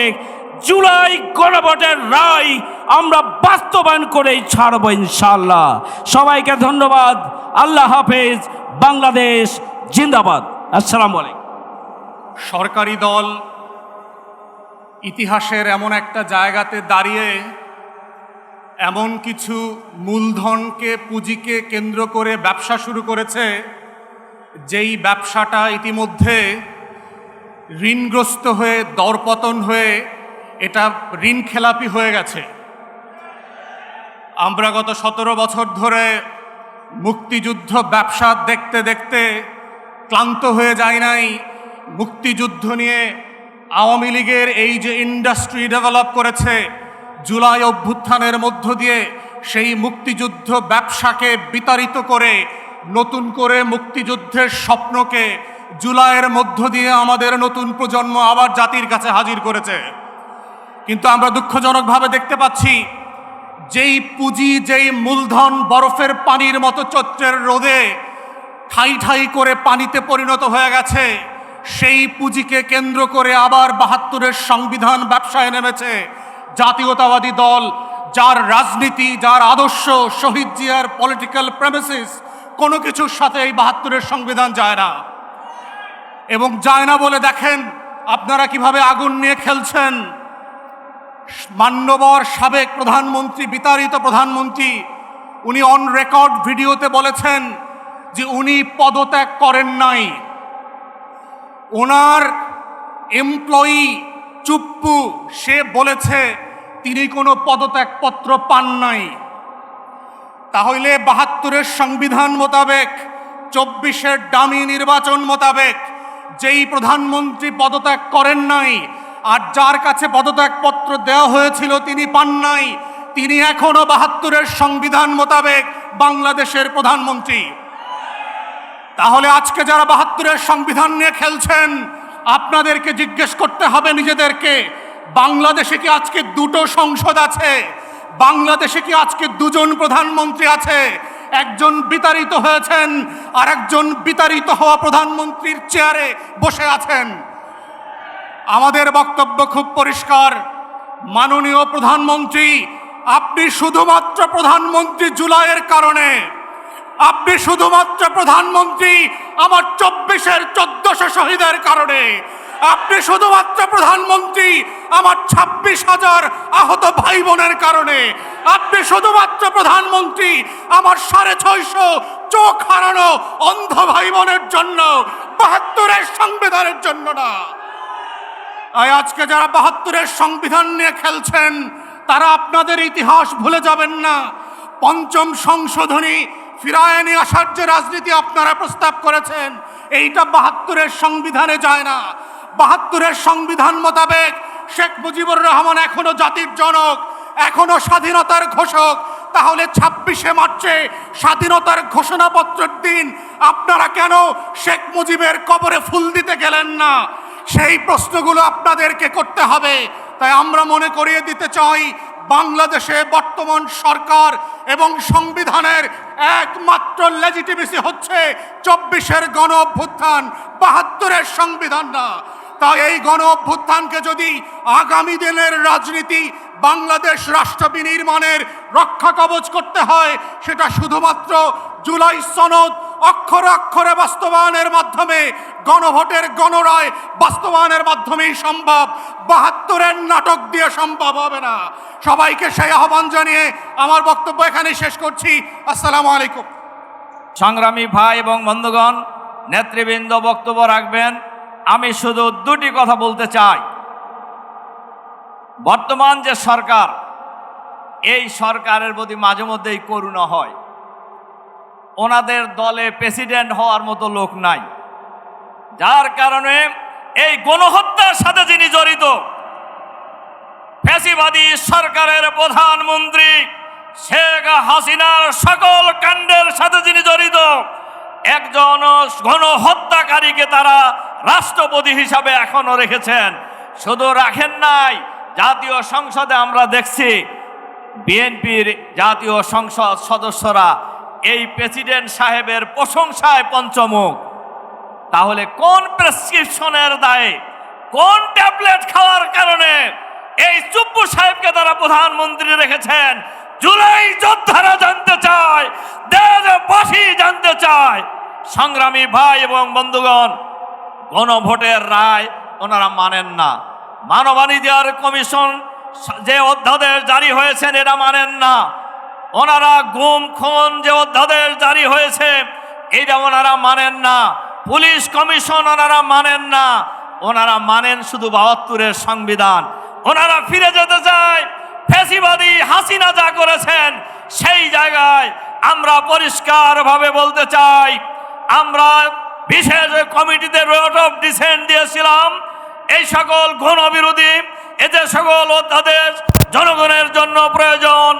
জুলাই গণভোটের রায় আমরা বাস্তবায়ন করেই ছাড়ব ইনশাআল্লাহ। সবাইকে ধন্যবাদ। আল্লাহ হাফেজ। বাংলাদেশ জিন্দাবাদ। আসসালামু আলাইকুম। সরকারি দল ইতিহাসের এমন একটা জায়গাতে দাঁড়িয়ে এমন কিছু মূলধনকে, পুঁজিকে কেন্দ্র করে ব্যবসা শুরু করেছে, যেই ব্যবসাটা ইতিমধ্যে ঋণগ্রস্ত হয়ে, দরপতন হয়ে, এটা ঋণ খেলাপি হয়ে গেছে। আমরা গত 17 বছর ধরে মুক্তিযুদ্ধ ব্যবসা দেখতে দেখতে ক্লান্ত হয়ে যায় নাই। মুক্তিযুদ্ধ নিয়ে আওয়ামী লীগের এই যে ইন্ডাস্ট্রি ডেভেলপ করেছে, জুলাই অভ্যুত্থানের মধ্য দিয়ে সেই মুক্তিযুদ্ধ ব্যবসাকে বিতাড়িত করে নতুন করে মুক্তিযুদ্ধের স্বপ্নকে জুলাইয়ের মধ্য দিয়ে আমাদের নতুন প্রজন্ম আবার জাতির কাছে হাজির করেছে। কিন্তু আমরা দুঃখজনকভাবে দেখতে পাচ্ছি, যেই পুঁজি, যেই মূলধন বরফের পানির মতো চৈত্রের রোদে ঠাই ঠাই করে পানিতে পরিণত হয়ে গেছে, সেই পুঁজিকে কেন্দ্র করে আবার ৭২-এর সংবিধান ব্যবসায় নেমেছে জাতীয়তাবাদী দল, যার রাজনীতি, যার আদর্শ, শহীদ জিয়ার পলিটিক্যাল প্রেমিসিস কোনো কিছুর সাথে এই ৭২-এর সংবিধান যায় না। এবং যায় না বলে দেখেন আপনারা কিভাবে আগুন নিয়ে খেলছেন। মান্যবর সাবেক প্রধানমন্ত্রী, বিতাড়িত প্রধানমন্ত্রী, উনি অন রেকর্ড ভিডিওতে বলেছেন যে উনি পদত্যাগ করেন নাই। ওনার এমপ্লয়ি চুপ্পু, সে বলেছে তিনি কোনো পদত্যাগপত্র পান নাই। তাহলে ৭২-এর সংবিধান মোতাবেক, ২৪-এর ডামি নির্বাচন মোতাবেক যেই প্রধানমন্ত্রী পদত্যাগ করেন নাই আর যার কাছে পদত্যাগপত্র দেওয়া হয়েছিল তিনি পান নাই, তিনি এখনো ৭২-এর সংবিধান মোতাবেক বাংলাদেশের প্রধানমন্ত্রী। তাহলে আজকে যারা ৭২-এর সংবিধান নিয়ে খেলছেন, আপনাদেরকে জিজ্ঞেস করতে হবে নিজেদেরকে, বাংলাদেশে কি আজকে দুটো সংসদ আছে? বাংলাদেশে কি আজকে দুজন প্রধানমন্ত্রী আছে? একজন বিতাড়িত হয়েছেন আর একজন বিতাড়িত হওয়া প্রধানমন্ত্রীর চেয়ারে বসে আছেন। আমাদের বক্তব্য খুব পরিষ্কার, মাননীয় প্রধানমন্ত্রী, আপনি শুধুমাত্র প্রধানমন্ত্রী জুলাইয়ের কারণে, আপনি শুধুমাত্র প্রধানমন্ত্রী আমার ২৪-এর ১৪০০ শহীদের কারণে, আপনি শুধুমাত্র প্রধানমন্ত্রী আমার ২৬,০০০ আহত ভাই বোনের কারণে, আপনি শুধুমাত্র প্রধানমন্ত্রী আমার ৬৫০ চোখ হারানো অন্ধ ভাই বোনের জন্য, ৭২-এর সংবিধানের জন্য না। আজকে যারা ৭২-এর সংবিধান নিয়ে খেলছেন তারা আপনাদের ইতিহাস ভুলে যাবেন না। পঞ্চম সংশোধনী ফিরায় নিয়ে আসার যে রাজনীতি আপনারা প্রস্তাব করেছেন, এইটা ৭২-এর সংবিধানে যায় না। ৭২-এর সংবিধান মোতাবেক শেখ মুজিবুর রহমান এখনো জাতির জনক, এখনো স্বাধীনতার ঘোষক। তাহলে ২৬শে মার্চে স্বাধীনতার ঘোষণাপত্রের দিন আপনারা কেন শেখ মুজিবের কবরে ফুল দিতে গেলেন না? সেই প্রশ্নগুলো আপনাদেরকে করতে হবে। তাই আমরা মনে করিয়ে দিতে চাই, বাংলাদেশে বর্তমান সরকার এবং সংবিধানের একমাত্র লেজিটিমেসি হচ্ছে ২৪-এর গণ অভ্যুত্থান, ৭২-এর সংবিধান না। তাই এই গণ অভ্যুত্থানকে যদি আগামী দিনের রাজনীতি বাংলাদেশ রাষ্ট্র বিনির্মাণের রক্ষা কবচ করতে হয়, সেটা শুধুমাত্র জুলাই সনদ অক্ষরে অক্ষরে বাস্তবায়নের মাধ্যমে, গণভোটের গণরায় বাস্তবায়নের মাধ্যমেই সম্ভব। ৭২-এর নাটক দিয়ে সম্ভব হবে না। সবাইকে সেই আহ্বান জানিয়ে আমার বক্তব্য এখানে শেষ করছি। আসসালামু আলাইকুম। সংগ্রামী ভাই এবং বন্ধুগণ, নেতৃবৃন্দ বক্তব্য রাখবেন। আমি শুধু দুটি কথা বলতে চাই। বর্তমান যে সরকার, এই সরকারের প্রতি মাঝে মধ্যেই করুণা হয়। ওনাদের দলে প্রেসিডেন্ট হওয়ার মতো লোক নাই, যার কারণে এই গণহত্যার সাথে যিনি জড়িত, ফ্যাসিবাদী সরকারের প্রধানমন্ত্রী শেখ হাসিনার সকল কাণ্ডের সাথে যিনি জড়িত, একজন গণহত্যাকারীকে তারা রাষ্ট্রপতি হিসাবে এখনো রেখেছেন। শুধু রাখেন নাই, জাতীয় সংসদে আমরা দেখছি বিএনপির জাতীয় সংসদ সদস্যরা এই প্রেসিডেন্ট সাহেবের প্রশংসায় পঞ্চমুখ। তাহলে কোন প্রেসক্রিপশনের দায়ে, কোন ট্যাবলেট খাওয়ার কারণে এই চুপ্পু সাহেবকে তারা প্রধানমন্ত্রী রেখেছেন? জুলাই যোদ্ধারা জানতে চায়, দেশবাসী জানতে চায়। সংগ্রামী ভাই এবং বন্ধুগণ, গণভোটের রায় ওনারা মানেন না। মানবাধিকার কমিশন যে অধ্যাদেশ জারি হয়েছেন এটা মানেন না। ওনারা গুম খুন যে অধ্যাদেশ জারি হয়েছে এটা ওনারা মানেন না। পুলিশ কমিশন ওনারা মানেন না। ওনারা মানেন শুধু ৭২-এর সংবিধান। ওনারা ফিরে যেতে চায় ফ্যাসিবাদী হাসিনা যা করেছেন সেই জায়গায়। আমরা পরিষ্কারভাবে বলতে চাই, আমরা বিশেষ কমিটিতে রোড অফ ডিসেন্ট দিয়েছিলাম। এই সকল গণবিরোধী যে সকল অধ্যাদেশ জনগণের জন্য প্রয়োজন,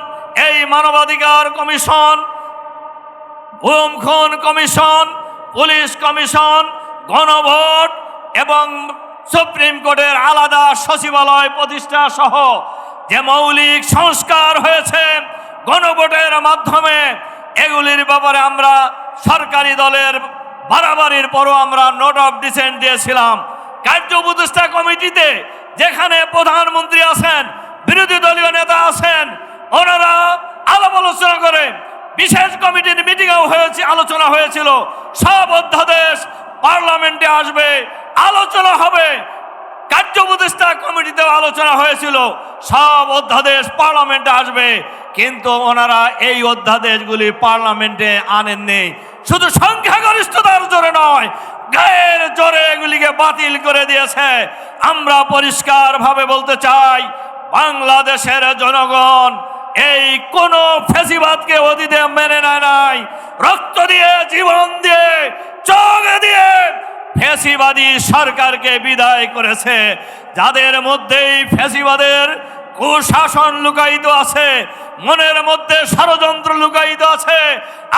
এই মানবাধিকার কমিশন, গুম খুন কমিশন, পুলিশ কমিশন, গণভোট এবং সুপ্রিম কোর্টের আলাদা সচিবালয় প্রতিষ্ঠা সহ যে মৌলিক সংস্কার হয়েছে গণভোটের মাধ্যমে, এগুলির ব্যাপারে আমরা সরকারি দলের বাড়াবাড়ির পরও আমরা নোট অফ ডিসেন্ট দিয়েছিলাম। কার্য উপদেষ্টা কমিটিতে যেখানে প্রধানমন্ত্রী আছেন, বিরোধী দলীয় নেতা আছেন, ওনারা আলাপ আলোচনা করে বিশেষ কমিটির মিটিংও হয়েছে, আলোচনা হয়েছিল। সব অধ্যাদেশ পার্লামেন্টে আসবে, আলোচনা হবে। কার্য উপদেষ্টা কমিটিতেও আলোচনা হয়েছিল, সব অধ্যাদেশ পার্লামেন্টে আসবে। কিন্তু ওনারা এই অধ্যাদেশগুলি পার্লামেন্টে আনেননি। শুধু সংখ্যাগরিষ্ঠতার জোরে নয়, গায়ের জোরে এগুলিকে বাতিল করে দিয়েছে। আমরা পরিষ্কারভাবে বলতে চাই, বাংলাদেশের জনগণ এই কোন ফ্যাসিবাদকে অতীতে মেনে নেয় নাই। রক্ত দিয়ে, জীবন দিয়ে, চোখ দিয়ে ফ্যাসিবাদী সরকারকে বিদায় করেছে। যাদের মধ্যেই ফ্যাসিবাদের কুশাসন লুকায়িত আছে, মনের মধ্যে ষড়যন্ত্র লুকায়িত আছে,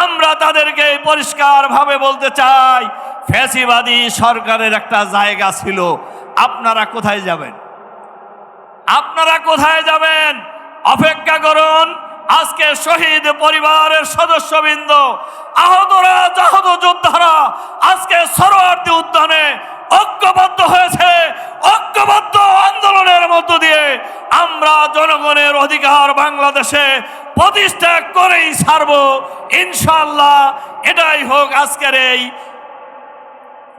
আমরা তাদেরকে পরিষ্কারভাবে বলতে চাই, ফ্যাসিবাদী সরকারের একটা জায়গা ছিল। আপনারা কোথায় যাবেন? আপনারা কোথায় যাবেন? অপেক্ষা করুন। আজকে শহীদ পরিবারের সদস্যবৃন্দ, আহতরা, জাহত যোদ্ধারা আজকে সরোয়ার্দী উদ্যানে ঐক্যবদ্ধ হয়েছে। ঐক্যবদ্ধ আন্দোলনের মধ্য দিয়ে আমরা জনগণের অধিকার বাংলাদেশে প্রতিষ্ঠা করেই ছাড়ব ইনশাআল্লাহ। এটাই হোক আজকের এই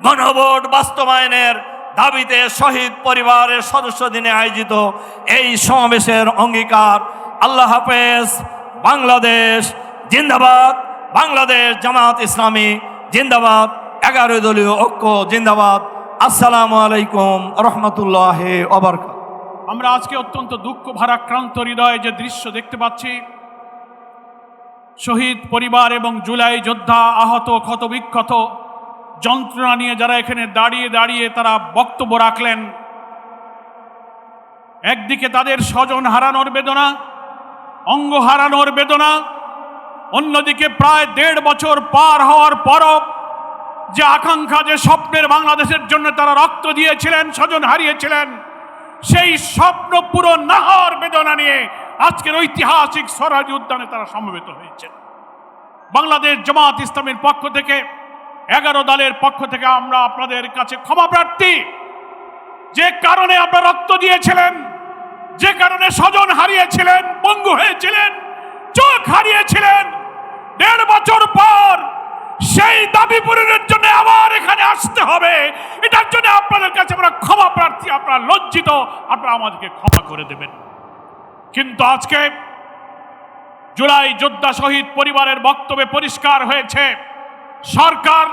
গণভোট বাস্তবায়নের দাবিতে শহীদ পরিবারের সদস্য দিনে আয়োজিত এই সমাবেশের অঙ্গীকার। আল্লাহ হাফেজ। বাংলাদেশ জিন্দাবাদ। বাংলাদেশ জামাত ইসলামী জিন্দাবাদ। 11 দলীয় ঐক্য জিন্দাবাদ। আসসালামু আলাইকুম রহমতুল্লাহ ওবারাকাতুহু। আমরা আজকে অত্যন্ত দুঃখ ভারাক্রান্ত হৃদয়ে যে দৃশ্য দেখতে পাচ্ছি, শহীদ পরিবার এবং জুলাই যোদ্ধা আহত ক্ষতবিক্ষত যন্ত্রণা নিয়ে যারা এখানে দাঁড়িয়ে দাঁড়িয়ে তারা বক্তব্য রাখলেন, একদিকে তাদের স্বজন হারানোর বেদনা, অঙ্গ হারানোর বেদনা, অন্যদিকে প্রায় 1.5 বছর পার হওয়ার পরও যে আকাঙ্ক্ষা, যে স্বপ্নের বাংলাদেশের জন্য তারা রক্ত দিয়েছিলেন, স্বজন হারিয়েছিলেন, সেই স্বপ্ন পুরো না হওয়ার বেদনা নিয়ে আজকের ঐতিহাসিক স্বরাজ উদ্যানে তারা সমবেত হয়েছেন। বাংলাদেশ জামাত ইসলামের পক্ষ থেকে 11 দলের পক্ষ থেকে আমরা আপনাদের কাছে ক্ষমা প্রার্থী। যে কারণে আপনারা রক্ত দিয়েছিলেন, যে কারণে স্বজন হারিয়েছিলেন, পঙ্গু হয়েছিলেন, চোখ হারিয়েছিলেন, 1.5 বছর পর সেই দাবি পূরণের জন্য আবার এখানে আসতে হবে, এটার জন্য আপনাদের কাছে আমরা ক্ষমা প্রার্থী। আপনারা লজ্জিত, আপনারা আমাদেরকে ক্ষমা করে দেবেন। কিন্তু আজকে জুলাই যোদ্ধা শহীদ পরিবারের বক্তব্যে পরিষ্কার হয়েছে, সরকার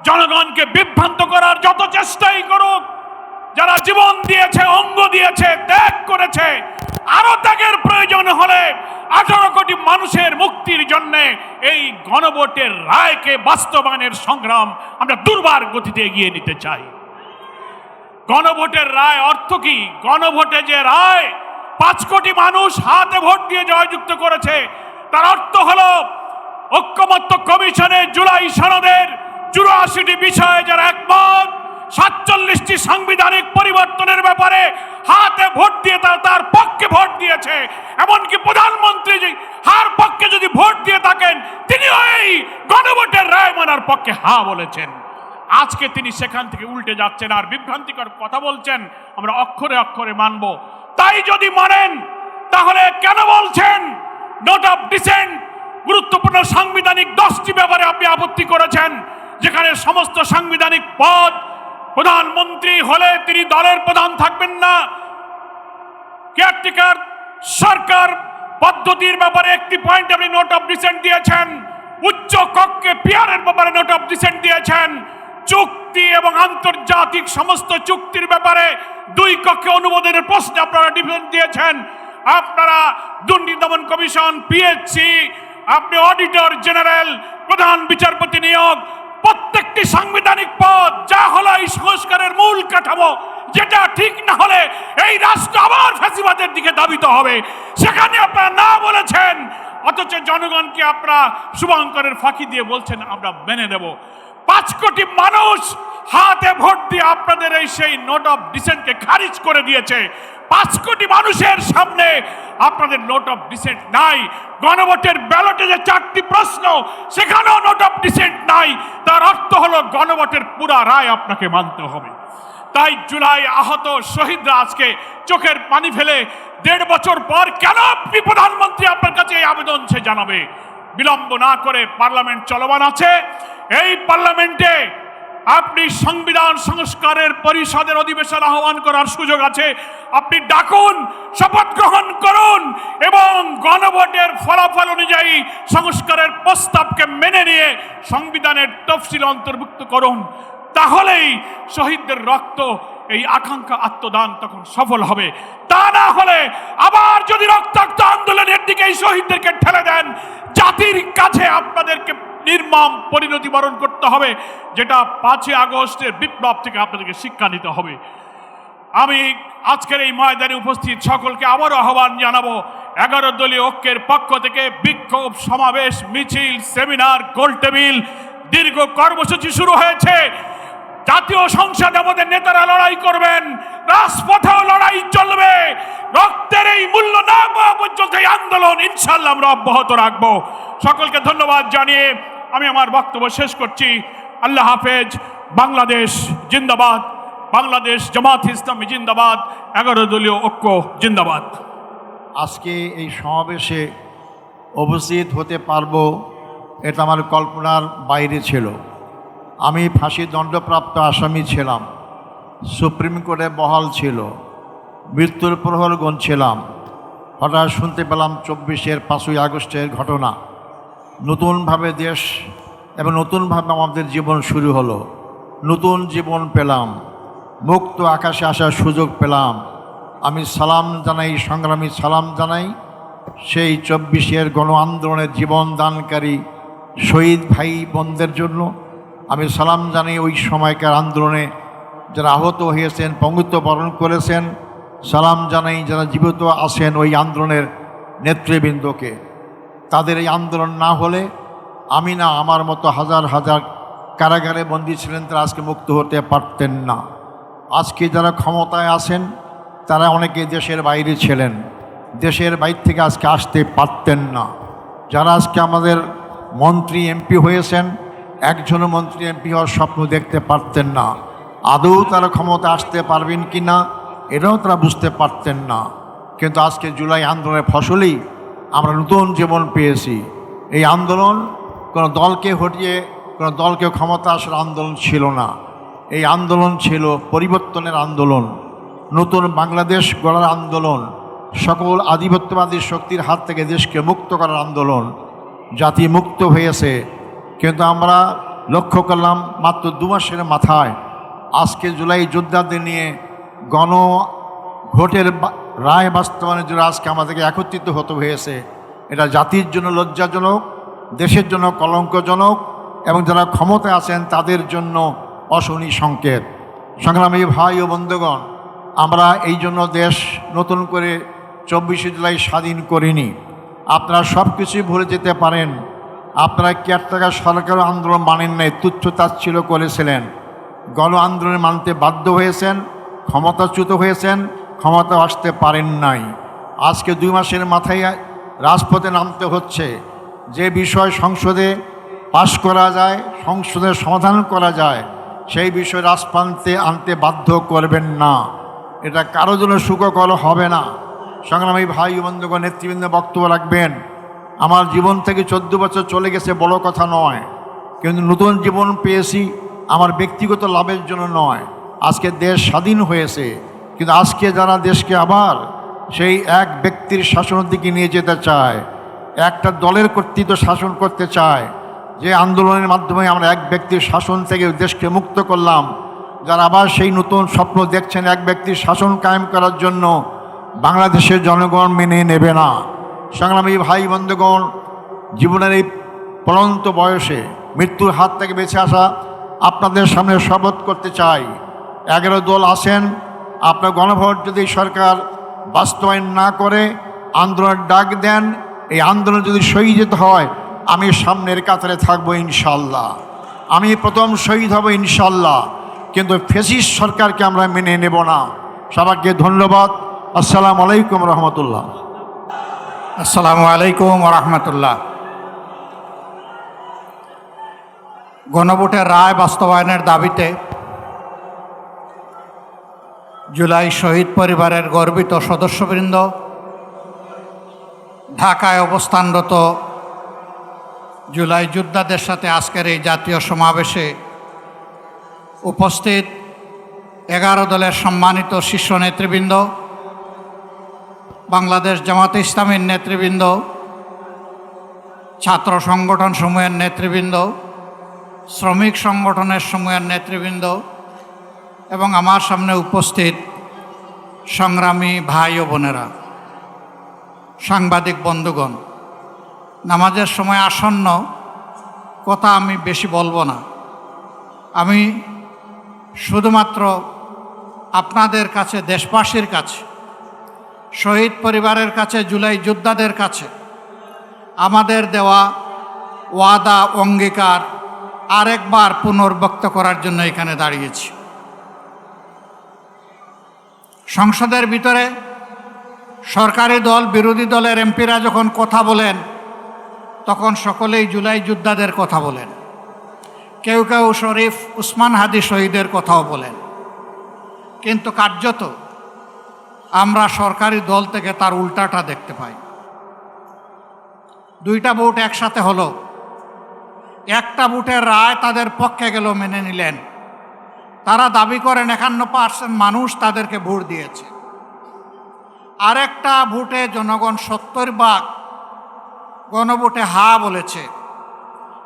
জনগণকে বিভ্রান্ত করার যত চেষ্টাই করুক, যারা জীবন দিয়েছে, অঙ্গ দিয়েছে, ত্যাগ করেছে, আরো ত্যাগের প্রয়োজন হলে 18 কোটি মানুষের মুক্তির জন্য এই গণভোটের রায়কে বাস্তবায়নের সংগ্রাম আমরা দুর্বার গতিতে এগিয়ে নিতে চাই। গণভোটের রায় অর্থ কি? গণভোটে যে রায় 5 কোটি মানুষ হাতে ভোট দিয়ে জয়যুক্ত করেছে, তার অর্থ হলো ঐক্যমত্য কমিশনে জুলাই সনদের 84টি বিষয়ে যারা একমত, 47টি সাংবিধানিক পরিবর্তনের ব্যাপারে হাতে ভোট দিয়ে তার পক্ষে ভোট দিয়েছে। এমনকি প্রধানমন্ত্রী হার পক্ষে যদি ভোট দিয়ে থাকেন, তিনি এই গণভোটের রায় মানার পক্ষে হা বলেছেন। আজকে তিনি সেখান থেকে উল্টে যাচ্ছেন আর বিভ্রান্তিকর কথা বলছেন, আমরা অক্ষরে অক্ষরে মানব। তাই যদি মানেন, তাহলে কেন বলছেন নোট অফ ডিসেন্ট? গুরুত্বপূর্ণ সাংবিধানিক 10টি ব্যাপারে আপনি আপত্তি করেছেন, যেখানে সমস্ত সাংবিধানিক পদ, প্রধানমন্ত্রী হলে তিনি দলের প্রধান থাকবেন না, কেয়ারটেকার সরকার পদ্ধতির ব্যাপারে একটি পয়েন্ট আপনি নোট অফ ডিসেন্ট দিয়েছেন, উচ্চ কক্ষে পিয়ারের ব্যাপারে নোট অফ ডিসেন্ট দিয়েছেন, চুক্তি এবং আন্তর্জাতিক সমস্ত চুক্তির ব্যাপারে 2 কক্ষে অনুমোদনের প্রশ্নে আপনারা ডিফেন্স দিয়েছেন। আপনারা দুর্নীতি দমন কমিশন, পিএসসি, আপনি অডিটর জেনারেল, প্রধান বিচারপতি নিয়োগ, প্রত্যেকটি সাংবিধানিক পদ যা হলো এই সংস্কারের মূল কাঠামো, যেটা ঠিক না হলে এই রাষ্ট্র আবার ফ্যাসিবাদের দিকে ধাবিত হবে, সেখানে আপনারা না বলেছেন, অথচ জনগণকে আপনারা শুভঙ্করের ফাঁকি দিয়ে বলছেন আমরা মেনে নেব। 5 কোটি মানুষ হাতে ভোট দিয়ে আপনাদের এই সেই নোট অফ ডিসেন্টকে খারিজ করে দিয়েছে। 5 কোটি মানুষের সামনে আপনাদের নোট অফ ডিসেন্ট নাই। গণভোটের ব্যালটে যে 4টি প্রশ্ন, সেখানেও নোট অফ ডিসেন্ট নাই। তার অর্থ হলো গণভোটের পুরা রায় আপনাকে মানতে হবে। তাই জুলাই আহত শহীদরা আজকে চোখের পানি ফেলে 1.5 বছর পর কেন আপনি প্রধানমন্ত্রী আপনার কাছে এই আবেদন সে জানাবে? বিলম্ব না করে পার্লামেন্ট চলমান আছে, এই পার্লামেন্টে আপনি সংবিধান সংস্কারের পরিষদের অধিবেশন আহ্বান করার সুযোগ আছে। আপনি ডাকুন, শপথ গ্রহণ করুন এবং গণভোটের ফলাফল অনুযায়ী সংস্কারের প্রস্তাবকে মেনে নিয়ে সংবিধানের তফসিল অন্তর্ভুক্ত করুন। তাহলেই শহীদদের রক্ত, এই আকাঙ্ক্ষা, আত্মদান তখন সফল হবে। তা না হলে আবার যদি রক্তাক্ত আন্দোলনের দিকে এই শহীদদেরকে ঠেলে দেন, জাতির কাছে আপনাদেরকে নির্মম পরিণতি বরণ করতে হবে, যেটা 5ই আগস্টের বিপ্লব থেকে আপনাদেরকে শিক্ষা নিতে হবে। আমি আজকের এই ময়দানে উপস্থিত সকলকে আবারও আহ্বান জানাবো, 11 দলীয় ঐক্যের পক্ষ থেকে বিক্ষোভ, সমাবেশ, মিছিল, সেমিনার, গোলটেবিল, দীর্ঘ কর্মসূচি শুরু হয়েছে। জাতীয় সংসদে আমাদের নেতারা লড়াই করবেন, রাজপথেও লড়াই চলবে। রক্তের এই মূল্য না পাওয়া পর্যন্ত এই আন্দোলন ইনশাল্লাহ আমরা অব্যাহত রাখবো। সকলকে ধন্যবাদ জানিয়ে আমি আমার বক্তব্য শেষ করছি। আল্লাহ হাফেজ। বাংলাদেশ জিন্দাবাদ, বাংলাদেশ জামাত ইসলামী জিন্দাবাদ, 11 দলীয় ঐক্য জিন্দাবাদ। আজকে এই সমাবেশে উপস্থিত হতে পারবো এটা আমার কল্পনার বাইরে ছিল। আমি ফাঁসি দণ্ডপ্রাপ্ত আসামি ছিলাম, সুপ্রিম কোর্টে বহাল ছিল, মৃত্যুর প্রহর গুনছিলাম। হঠাৎ শুনতে পেলাম 5ই আগস্টের ঘটনা। নতুনভাবে দেশ এবং নতুনভাবে আমাদের জীবন শুরু হলো, নতুন জীবন পেলাম। মুক্ত আকাশে আসার সুযোগ পেলাম। আমি সালাম জানাই, সংগ্রামী সালাম জানাই সেই 24-এর গণ আন্দোলনের জীবন দানকারী শহীদ ভাই বোনদের জন্য। আমি সালাম জানাই ওই সময়কার আন্দোলনে যারা আহত হয়েছেন, পঙ্গুত্ব বরণ করেছেন। সালাম জানাই যারা জীবিত আছেন ওই আন্দোলনের নেতৃবৃন্দকে। তাদের এই আন্দোলন না হলে আমি না, আমার মতো হাজার হাজার কারাগারে বন্দী ছিলেন, তারা আজকে মুক্ত হতে পারতেন না। আজকে যারা ক্ষমতায় আছেন তারা অনেকে দেশের বাইরে ছিলেন, দেশের বাইরে থেকে আজকে আসতে পারতেন না। যারা আজকে আমাদের মন্ত্রী এমপি হয়েছেন, একজনও মন্ত্রী এমপি হওয়ার স্বপ্ন দেখতে পারতেন না। আদৌ তারা ক্ষমতা আসতে পারবেন কি না এটাও তারা বুঝতে পারতেন না। কিন্তু আজকে জুলাই আন্দোলনের ফসলেই আমরা নতুন জীবন পেয়েছি। এই আন্দোলন কোনো দলকে হটিয়ে কোনো দলকে ক্ষমতা আসার আন্দোলন ছিল না। এই আন্দোলন ছিল পরিবর্তনের আন্দোলন, নতুন বাংলাদেশ গড়ার আন্দোলন, সকল আধিপত্যবাদী শক্তির হাত থেকে দেশকে মুক্ত করার আন্দোলন। জাতি মুক্ত হয়েছে, কিন্তু আমরা লক্ষ্য করলাম মাত্র 2 মাসের মাথায় আজকে জুলাই যোদ্ধাদের নিয়ে গণভোটের রায় বাস্তবায়নের জন্য আজকে আমাদেরকে একত্রিত হতে হয়েছে। এটা জাতির জন্য লজ্জাজনক, দেশের জন্য কলঙ্কজনক, এবং যারা ক্ষমতায় আছেন তাদের জন্য অশনি সংকেত। সংগ্রামী ভাই ও বন্ধুগণ, আমরা এই জন্য দেশ নতুন করে 24শে জুলাই স্বাধীন করিনি। আপনারা সব কিছুই ভুলে যেতে পারেন। আপনারা কেয়ারটেকার সরকার আন্দোলন মানেন নাই, তুচ্ছ-তাচ্ছিল্য করেছিলেন। গণ আন্দোলন মানতে বাধ্য হয়েছেন, ক্ষমতাচ্যুত হয়েছেন, ক্ষমতা আসতে পারেন নাই। আজকে 2 মাসের মাথায় রাজপথে নামতে হচ্ছে। যে বিষয় সংসদে পাশ করা যায়, সংসদে সমাধান করা যায়, সেই বিষয় রাজপথে আনতে বাধ্য করবেন না। এটা কারো জন্য সুখকর হবে না। সংগ্রামী ভাই বন্ধুগণ, নেতৃবৃন্দ বক্তব্য রাখবেন। আমার জীবন থেকে 14 বছর চলে গেছে, বড় কথা নয়, কিন্তু নতুন জীবন পেয়েছি আমার ব্যক্তিগত লাভের জন্য নয়। আজকে দেশ স্বাধীন হয়েছে, কিন্তু আজকে যারা দেশকে আবার সেই এক ব্যক্তির শাসনের দিকে নিয়ে যেতে চায়, একটা দলের কর্তৃত্ব শাসন করতে চায়, যে আন্দোলনের মাধ্যমে আমরা এক ব্যক্তির শাসন থেকে দেশকে মুক্ত করলাম, যারা আবার সেই নতুন স্বপ্ন দেখছেন এক ব্যক্তির শাসন কায়েম করার জন্য, বাংলাদেশের জনগণ মেনে নেবে না। সংগ্রামী ভাই বন্ধুগণ, জীবনের এই পরন্ত বয়সে মৃত্যুর হাত থেকে বেঁচে আসা আপনাদের সামনে শপথ করতে চাই। 11 দল আছেন, আপনার গণভোট যদি সরকার বাস্তবায়ন না করে আন্দোলনের ডাক দেন, এই আন্দোলন যদি শহীদ যেতে হয়, আমি সামনের কাতারে থাকবো ইনশাল্লাহ। আমি প্রথম শহীদ হব ইনশাল্লাহ, কিন্তু ফ্যাসিস্ট সরকারকে আমরা মেনে নেব না। সবাইকে ধন্যবাদ। আসসালামু আলাইকুম রহমতুল্লাহ। আসসালামু আলাইকুম রহমতুল্লাহ। গণভোটের রায় বাস্তবায়নের দাবিতে জুলাই শহীদ পরিবারের গর্বিত সদস্যবৃন্দ, ঢাকায় অবস্থানরত জুলাই যোদ্ধাদের সাথে আজকের এই জাতীয় সমাবেশে উপস্থিত 11 দলের সম্মানিত শীর্ষ নেতৃবৃন্দ, বাংলাদেশ জামাতে ইসলামীর নেতৃবৃন্দ, ছাত্র সংগঠন সমূহের নেতৃবৃন্দ, শ্রমিক সংগঠনের সমূহের নেতৃবৃন্দ এবং আমার সামনে উপস্থিত সংগ্রামী ভাই ও বোনেরা, সাংবাদিক বন্ধুগণ, নামাজের সময় আসন্ন, কথা আমি বেশি বলবো না। আমি শুধুমাত্র আপনাদের কাছে, দেশবাসীর কাছে, শহীদ পরিবারের কাছে, জুলাই যোদ্ধাদের কাছে আমাদের দেওয়া ওয়াদা অঙ্গীকার আরেকবার পুনর্ব্যক্ত করার জন্য এখানে দাঁড়িয়েছি। সংসদের ভিতরে সরকারি দল, বিরোধী দলের এমপিরা যখন কথা বলেন, তখন সকলেই জুলাই যোদ্ধাদের কথা বলেন। কেউ কেউ শরীফ উসমান হাদি শহীদের কথাও বলেন, কিন্তু কার্যত আমরা সরকারি দল থেকে তার উল্টাটা দেখতে পাই। 2টা ভোট একসাথে হলো, একটা ভোটের রায় তাদের পক্ষে গেল, মেনে নিলেন। তারা দাবি করেন 51% মানুষ তাদেরকে ভোট দিয়েছে। আরেকটা ভোটে জনগণ 70% গণভোটে হা বলেছে।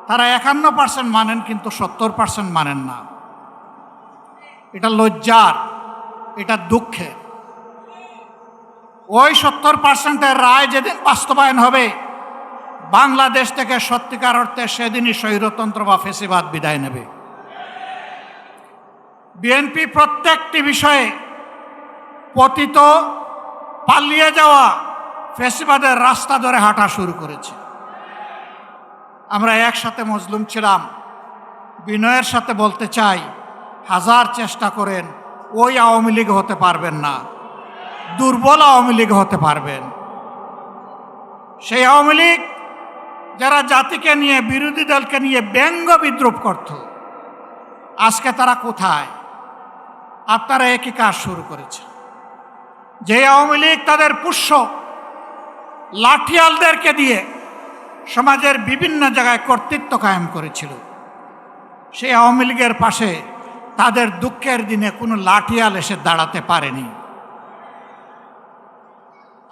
তারা 51% মানেন, কিন্তু 70% মানেন না। এটা লজ্জার, এটা দুঃখের। ওই 70% রায় যেদিন বাস্তবায়ন হবে, বাংলাদেশ থেকে সত্যিকার অর্থে সেদিনই স্বৈরতন্ত্র বা ফেসিবাদ বিদায় নেবে। বিএনপি প্রত্যেকটি বিষয়ে পতিত, পালিয়ে যাওয়া ফেসিবাদের রাস্তা ধরে হাঁটা শুরু করেছে। আমরা একসাথে মজলুম ছিলাম। বিনয়ের সাথে বলতে চাই, হাজার চেষ্টা করেন ওই আওয়ামী লীগ হতে পারবেন না, দুর্বল আওয়ামী লীগ হতে পারবেন। সেই আওয়ামী লীগ যারা জাতিকে নিয়ে, বিরোধী দলকে নিয়ে ব্যঙ্গ বিদ্রুপ করত, আজকে তারা কোথায়? আপনারা একই কাজ শুরু করেছেন। যে আওয়ামী লীগ তাদের পুষ্য লাঠিয়ালদেরকে দিয়ে সমাজের বিভিন্ন জায়গায় কর্তৃত্ব কায়েম করেছিল, সেই আওয়ামী লীগের পাশে তাদের দুঃখের দিনে কোনো লাঠিয়াল এসে দাঁড়াতে পারেনি।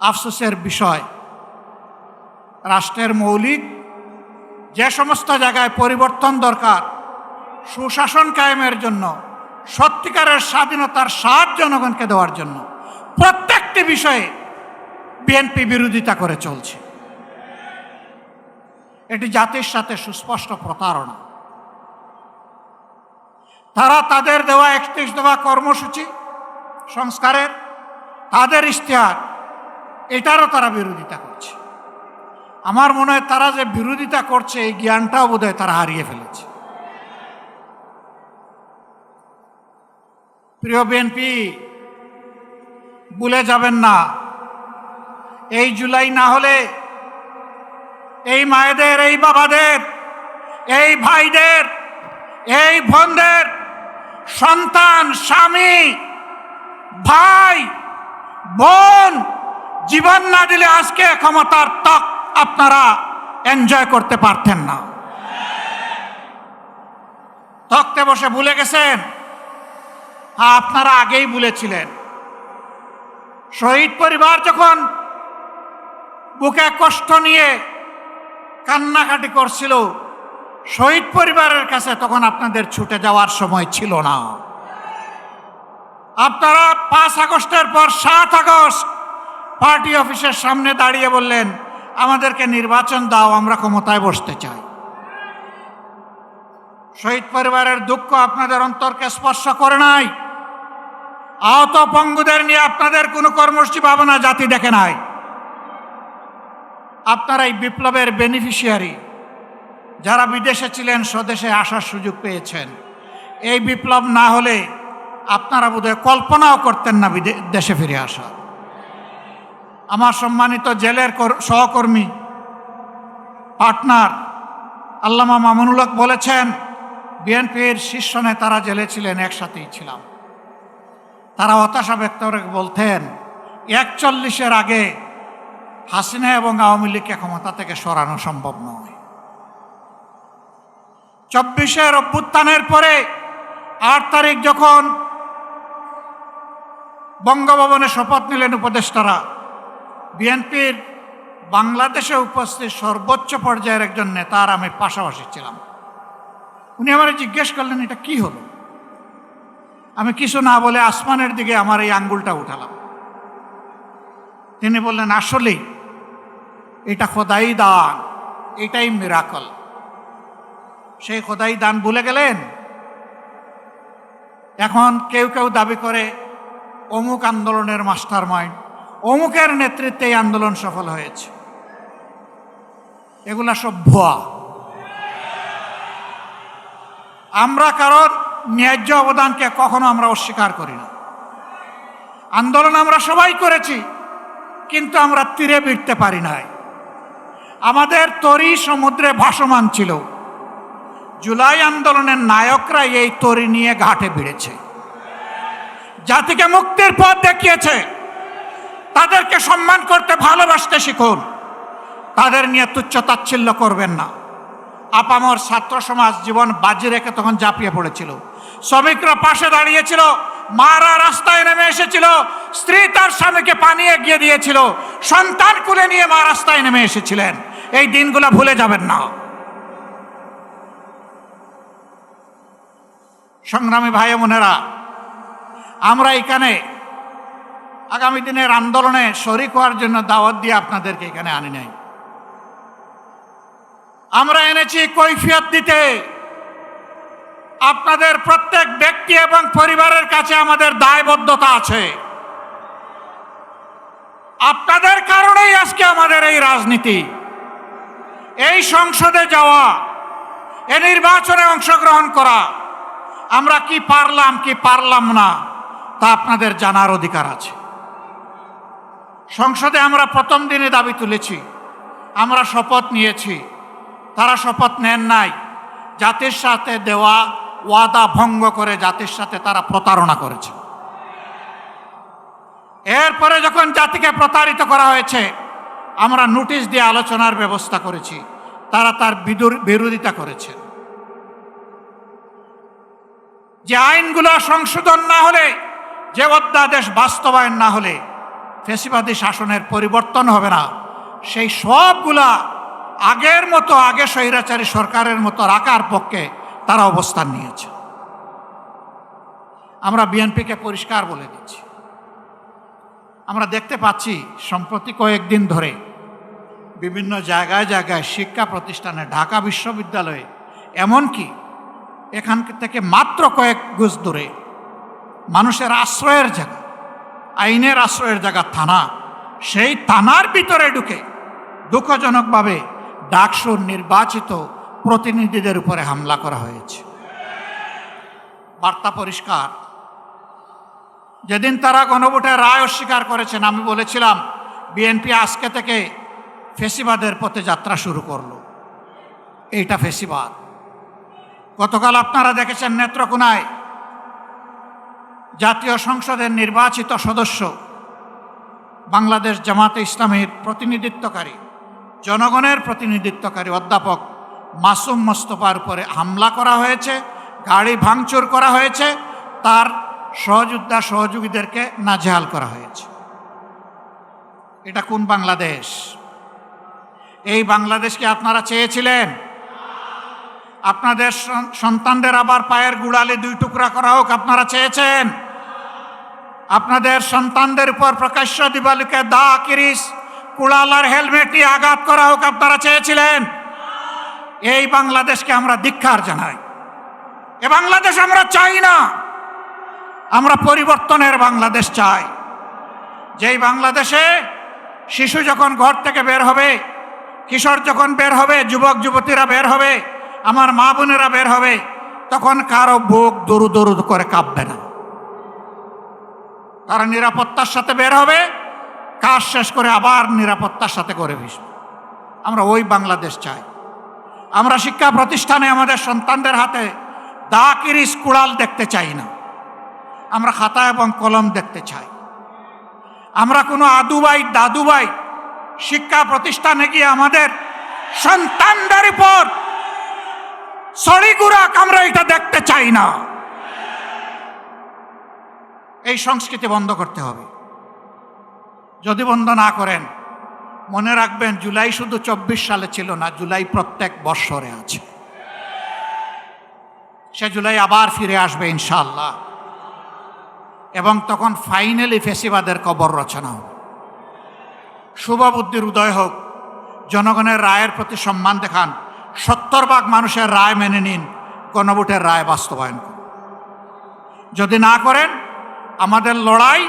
আফসোসের বিষয়, রাষ্ট্রের মৌলিক যে সমস্ত জায়গায় পরিবর্তন দরকার, সুশাসন কায়েমের জন্য, সত্যিকারের স্বাধীনতার স্বাদ জনগণকে দেওয়ার জন্য, প্রত্যেকটি বিষয়ে বিএনপি বিরোধিতা করে চলছে। এটি জাতির সাথে সুস্পষ্ট প্রতারণা। তারা তাদের দেওয়া 31 দফা কর্মসূচি সংস্কারের, তাদের ইশতেহার, এটারও তারা বিরোধিতা করছে। আমার মনে হয় তারা যে বিরোধিতা করছে, এই জ্ঞানটাও বোধহয় তারা হারিয়ে ফেলেছে। প্রিয় বিএনপি, ভুলে যাবেন না, এই জুলাই না হলে এই মায়েদের, এই বাবাদের, এই ভাইদের, এই বোনদের সন্তান, স্বামী, ভাই, বোন জীবন না দিলে আজকে ক্ষমতার তক আপনারা এনজয় করতে পারতেন না। তখতে বসে ভুলে গেছেন? আপনারা আগেই ভুলেছিলেন। শহীদ পরিবার যখন বুকে কষ্ট নিয়ে কান্নাকাটি করছিল, শহীদ পরিবারের কাছে তখন আপনাদের ছুটে যাওয়ার সময় ছিল না। আপনারা 5 আগস্টের পর 7 আগস্ট পার্টি অফিসের সামনে দাঁড়িয়ে বললেন, আমাদেরকে নির্বাচন দাও, আমরা ক্ষমতায় বসতে চাই। শহীদ পরিবারের দুঃখ আপনাদের অন্তরকে স্পর্শ করে নাই। আহত পঙ্গুদের নিয়ে আপনাদের কোনো কর্মসূচি ভাবনা জাতি দেখে নাই। আপনারা এই বিপ্লবের বেনিফিশিয়ারি, যারা বিদেশে ছিলেন স্বদেশে আসার সুযোগ পেয়েছেন। এই বিপ্লব না হলে আপনারা বোধহয় কল্পনাও করতেন না দেশে ফিরে আসা। আমার সম্মানিত জেলের সহকর্মী, পার্টনার আল্লামা মামুনুল হক বলেছেন, বিএনপির শীর্ষ নেতারা জেলে ছিলেন, একসাথেই ছিলাম। তারা হতাশা ব্যক্ত করে বলতেন, 41-এর আগে হাসিনা এবং আওয়ামী লীগকে ক্ষমতা থেকে সরানো সম্ভব নয়। 24-এর অভ্যুত্থানের পরে 8 তারিখ যখন বঙ্গভবনে শপথ নিলেন উপদেষ্টারা, বিএনপির বাংলাদেশে উপস্থিত সর্বোচ্চ পর্যায়ের একজন নেতা আর আমি পাশাপাশি ছিলাম। উনি আমার জিজ্ঞেস করলেন, এটা কি হলো? আমি কিছু না বলে আসমানের দিকে আমার এই আঙ্গুলটা উঠালাম। তিনি বললেন, আসলেই এটা খোদাই দান, এটাই মিরাকল। সেই খোদাই দান ভুলে গেলেন। এখন কেউ কেউ দাবি করে অমুক আন্দোলনের মাস্টার মাইন্ড, অমুকের নেতৃত্বে এই আন্দোলন সফল হয়েছে। এগুলা সব ভুয়া। আমরা কারণ ন্যায্য অবদানকে কখনো আমরা অস্বীকার করি না। আন্দোলন আমরা সবাই করেছি, কিন্তু আমরা তীরে ভিড়তে পারি নাই। আমাদের তরি সমুদ্রে ভাসমান ছিল। জুলাই আন্দোলনের নায়করা এই তরি নিয়ে ঘাটে ভিড়েছে, জাতিকে মুক্তির পথ দেখিয়েছে। তাদেরকে সম্মান করতে, ভালোবাসতে শিখুন। তাদের নিয়ে তুচ্ছ-তাচ্ছিল্য করবেন না। আপামর ছাত্র সমাজ জীবন বাজি রেখে তখন ঝাঁপিয়ে পড়েছিল। শ্রমিকরা পাশে দাঁড়িয়েছিল, মারা রাস্তায় নেমে এসেছিল, স্ত্রী তার স্বামীকে পানি এগিয়ে দিয়েছিল, সন্তান কুলে নিয়ে মা রাস্তায় নেমে এসেছিলেন। এই দিনগুলো ভুলে যাবেন না। সংগ্রামী ভাই বোনেরা, আমরা এখানে আগামী দিনের আন্দোলনে শরিক হওয়ার জন্য দাওয়াত দিয়ে আপনাদেরকে এখানে আনি নাই। আমরা এনেছি কৈফিয়ত দিতে। আপনাদের প্রত্যেক ব্যক্তি এবং পরিবারের কাছে আমাদের দায়বদ্ধতা আছে। আপনাদের কারণেই আজকে আমাদের এই রাজনীতি, এই সংসদে যাওয়া, এই নির্বাচনে অংশগ্রহণ করা। আমরা কি পারলাম কি পারলাম না তা আপনাদের জানার অধিকার আছে। সংসদে আমরা প্রথম দিনে দাবি তুলেছি, আমরা শপথ নিয়েছি, তারা শপথ নেন নাই। জাতির সাথে দেওয়া ওয়াদা ভঙ্গ করে জাতির সাথে তারা প্রতারণা করেছে। এরপরে যখন জাতিকে প্রতারিত করা হয়েছে, আমরা নোটিশ দিয়ে আলোচনার ব্যবস্থা করেছি, তারা তার বিরোধিতা করেছে। যে আইনগুলো সংশোধন না হলে, যে অধ্যাদেশ বাস্তবায়ন না হলে ফ্যাসিবাদী শাসনের পরিবর্তন হবে না, সেই সবগুলা আগের মতো, আগে স্বৈরাচারী সরকারের মতো রাখার পক্ষে তারা অবস্থান নিয়েছে। আমরা বিএনপিকে পরিষ্কার বলে দিচ্ছি, আমরা দেখতে পাচ্ছি সম্প্রতি কয়েকদিন ধরে বিভিন্ন জায়গায় জায়গায় শিক্ষা প্রতিষ্ঠানে, ঢাকা বিশ্ববিদ্যালয়ে, এমনকি এখান থেকে মাত্র কয়েক গজ দূরে মানুষের আশ্রয়ের জায়গা, আইনের আশ্রয়ের জায়গা থানা, সেই থানার ভিতরে ঢুকে দুঃখজনকভাবে ডাকসুর নির্বাচিত প্রতিনিধিদের উপরে হামলা করা হয়েছে। বার্তা পরিষ্কার। যেদিন তারা গণভোটের রায় অস্বীকার করেছেন, আমি বলেছিলাম বিএনপি আজকে থেকে ফ্যাসিবাদের পথে যাত্রা শুরু করলো। এইটা ফ্যাসিবাদ। গতকাল আপনারা দেখেছেন নেত্রকোনায় জাতীয় সংসদের নির্বাচিত সদস্য, বাংলাদেশ জামাতে ইসলামীর প্রতিনিধিত্বকারী, জনগণের প্রতিনিধিত্বকারী অধ্যাপক মাসুম মোস্তফার উপরে হামলা করা হয়েছে, গাড়ি ভাঙচুর করা হয়েছে, তার সহযোদ্ধা সহযোগীদেরকে নাজেহাল করা হয়েছে। এটা কোন বাংলাদেশ? এই বাংলাদেশকে আপনারা চেয়েছিলেন? আপনাদের সন্তানদের আবার পায়ের গুড়ালে 2 টুকরা করা হোক আপনারা চেয়েছেন? আপনাদের সন্তানদের উপর প্রকাশ্য দিবালোকে দা, কিরিস, কুড়ালার হেলমেট নিয়ে আঘাত করা হোক আপনারা চেয়েছিলেন? এই বাংলাদেশকে আমরা ধিক্কার জানাই। এ বাংলাদেশ আমরা চাই না। আমরা পরিবর্তনের বাংলাদেশ চাই, যেই বাংলাদেশে শিশু যখন ঘর থেকে বের হবে, কিশোর যখন বের হবে, যুবক যুবতীরা বের হবে, আমার মা বোনেরা বের হবে, তখন কারো বুক দরু দরু করে কাঁপবে না। তারা নিরাপত্তার সাথে বের হবে, কাজ শেষ করে আবার নিরাপত্তার সাথে করে ভিসবে। আমরা ওই বাংলাদেশ চাই। আমরা শিক্ষা প্রতিষ্ঠানে আমাদের সন্তানদের হাতে দা, কিরিস, কুড়াল দেখতে চাই না। আমরা খাতা এবং কলম দেখতে চাই। আমরা কোনো আদুবাই দাদুবাই শিক্ষা প্রতিষ্ঠানে গিয়ে আমাদের সন্তানদের উপর সড়িগুড়াক আমরা এটা দেখতে চাই না। এই সংস্কৃতি বন্ধ করতে হবে। যদি বন্ধ না করেন, মনে রাখবেন জুলাই শুধু 24 সালে ছিল না, জুলাই প্রত্যেক বৎসরে আছে। সে জুলাই আবার ফিরে আসবে ইনশাআল্লাহ, এবং তখন ফাইনালি ফ্যাসিবাদের কবর রচনা হবে। শুভ বুদ্ধির উদয় হোক। জনগণের রায়ের প্রতি সম্মান দেখান। 70% মানুষের রায় মেনে নিন, গণভোটের রায় বাস্তবায়ন করুন। যদি না করেন, আমাদের লড়াই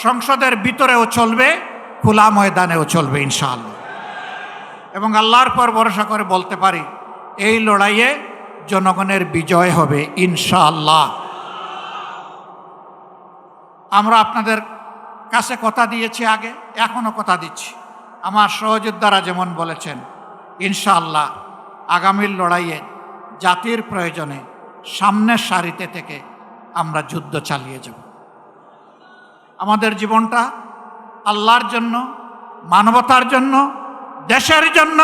সংসদের ভিতরেও চলবে, খোলা ময়দানেও চলবে ইনশাআল্লাহ। এবং আল্লাহর পর ভরসা করে বলতে পারি, এই লড়াইয়ে জনগণের বিজয় হবে ইনশাআল্লাহ। আমরা আপনাদের কাছে কথা দিয়েছি আগে, এখনও কথা দিচ্ছি। আমার সহযোদ্ধারা যেমন বলেছেন, ইনশাআল্লাহ আগামীর লড়াইয়ে জাতির প্রয়োজনে সামনের সারিতে থেকে আমরা যুদ্ধ চালিয়ে যাব। আমাদের জীবনটা আল্লাহর জন্য, মানবতার জন্য, দেশের জন্য,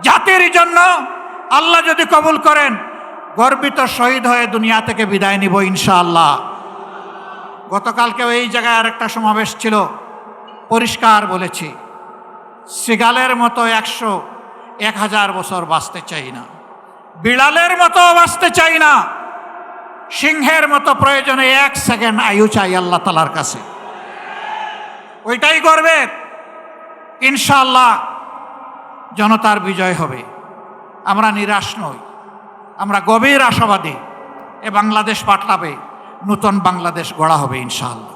জাতির জন্য। আল্লাহ যদি কবুল করেন, গর্বিত শহীদ হয়ে দুনিয়া থেকে বিদায় নিব ইনশাআল্লাহ। গতকালকেও এই জায়গায় আরেকটা সমাবেশ ছিল, পরিষ্কার বলেছি, সিগালের মতো 100-1000 বছর বাঁচতে চাই না, বিড়ালের মতো বাঁচতে চাই না, সিংহের মতো প্রয়োজনে 1 সেকেন্ড আয়ু চাই আল্লাহ তালার কাছে, ওইটাই করবে। ইনশাআল্লাহ জনতার বিজয় হবে। আমরা নিরাশ নই, আমরা গভীর আশাবাদী। এ বাংলাদেশ পাল্টাবে, নতুন বাংলাদেশ গড়া হবে ইনশাআল্লাহ।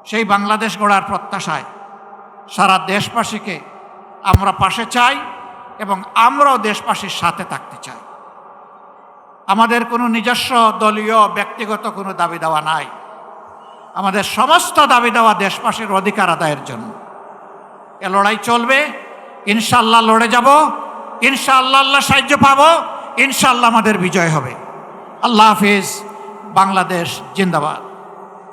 সেই বাংলাদেশ গড়ার প্রত্যাশায় সারা দেশবাসীকে আমরা পাশে চাই এবং আমরাও দেশবাসীর সাথে থাকতে চাই। আমাদের কোনো নিজস্ব দলীয় ব্যক্তিগত কোনো দাবি দেওয়া নাই। আমাদের সমস্ত দাবি দেওয়া দেশবাসীর অধিকার আদায়ের জন্য। এ লড়াই চলবে, ইনশাআল্লাহ লড়ে যাব, ইনশাআল্লাহ আল্লাহ সাহায্য পাবো, ইনশাআল্লাহ আমাদের বিজয় হবে। আল্লাহ হাফিজ। বাংলাদেশ জিন্দাবাদ।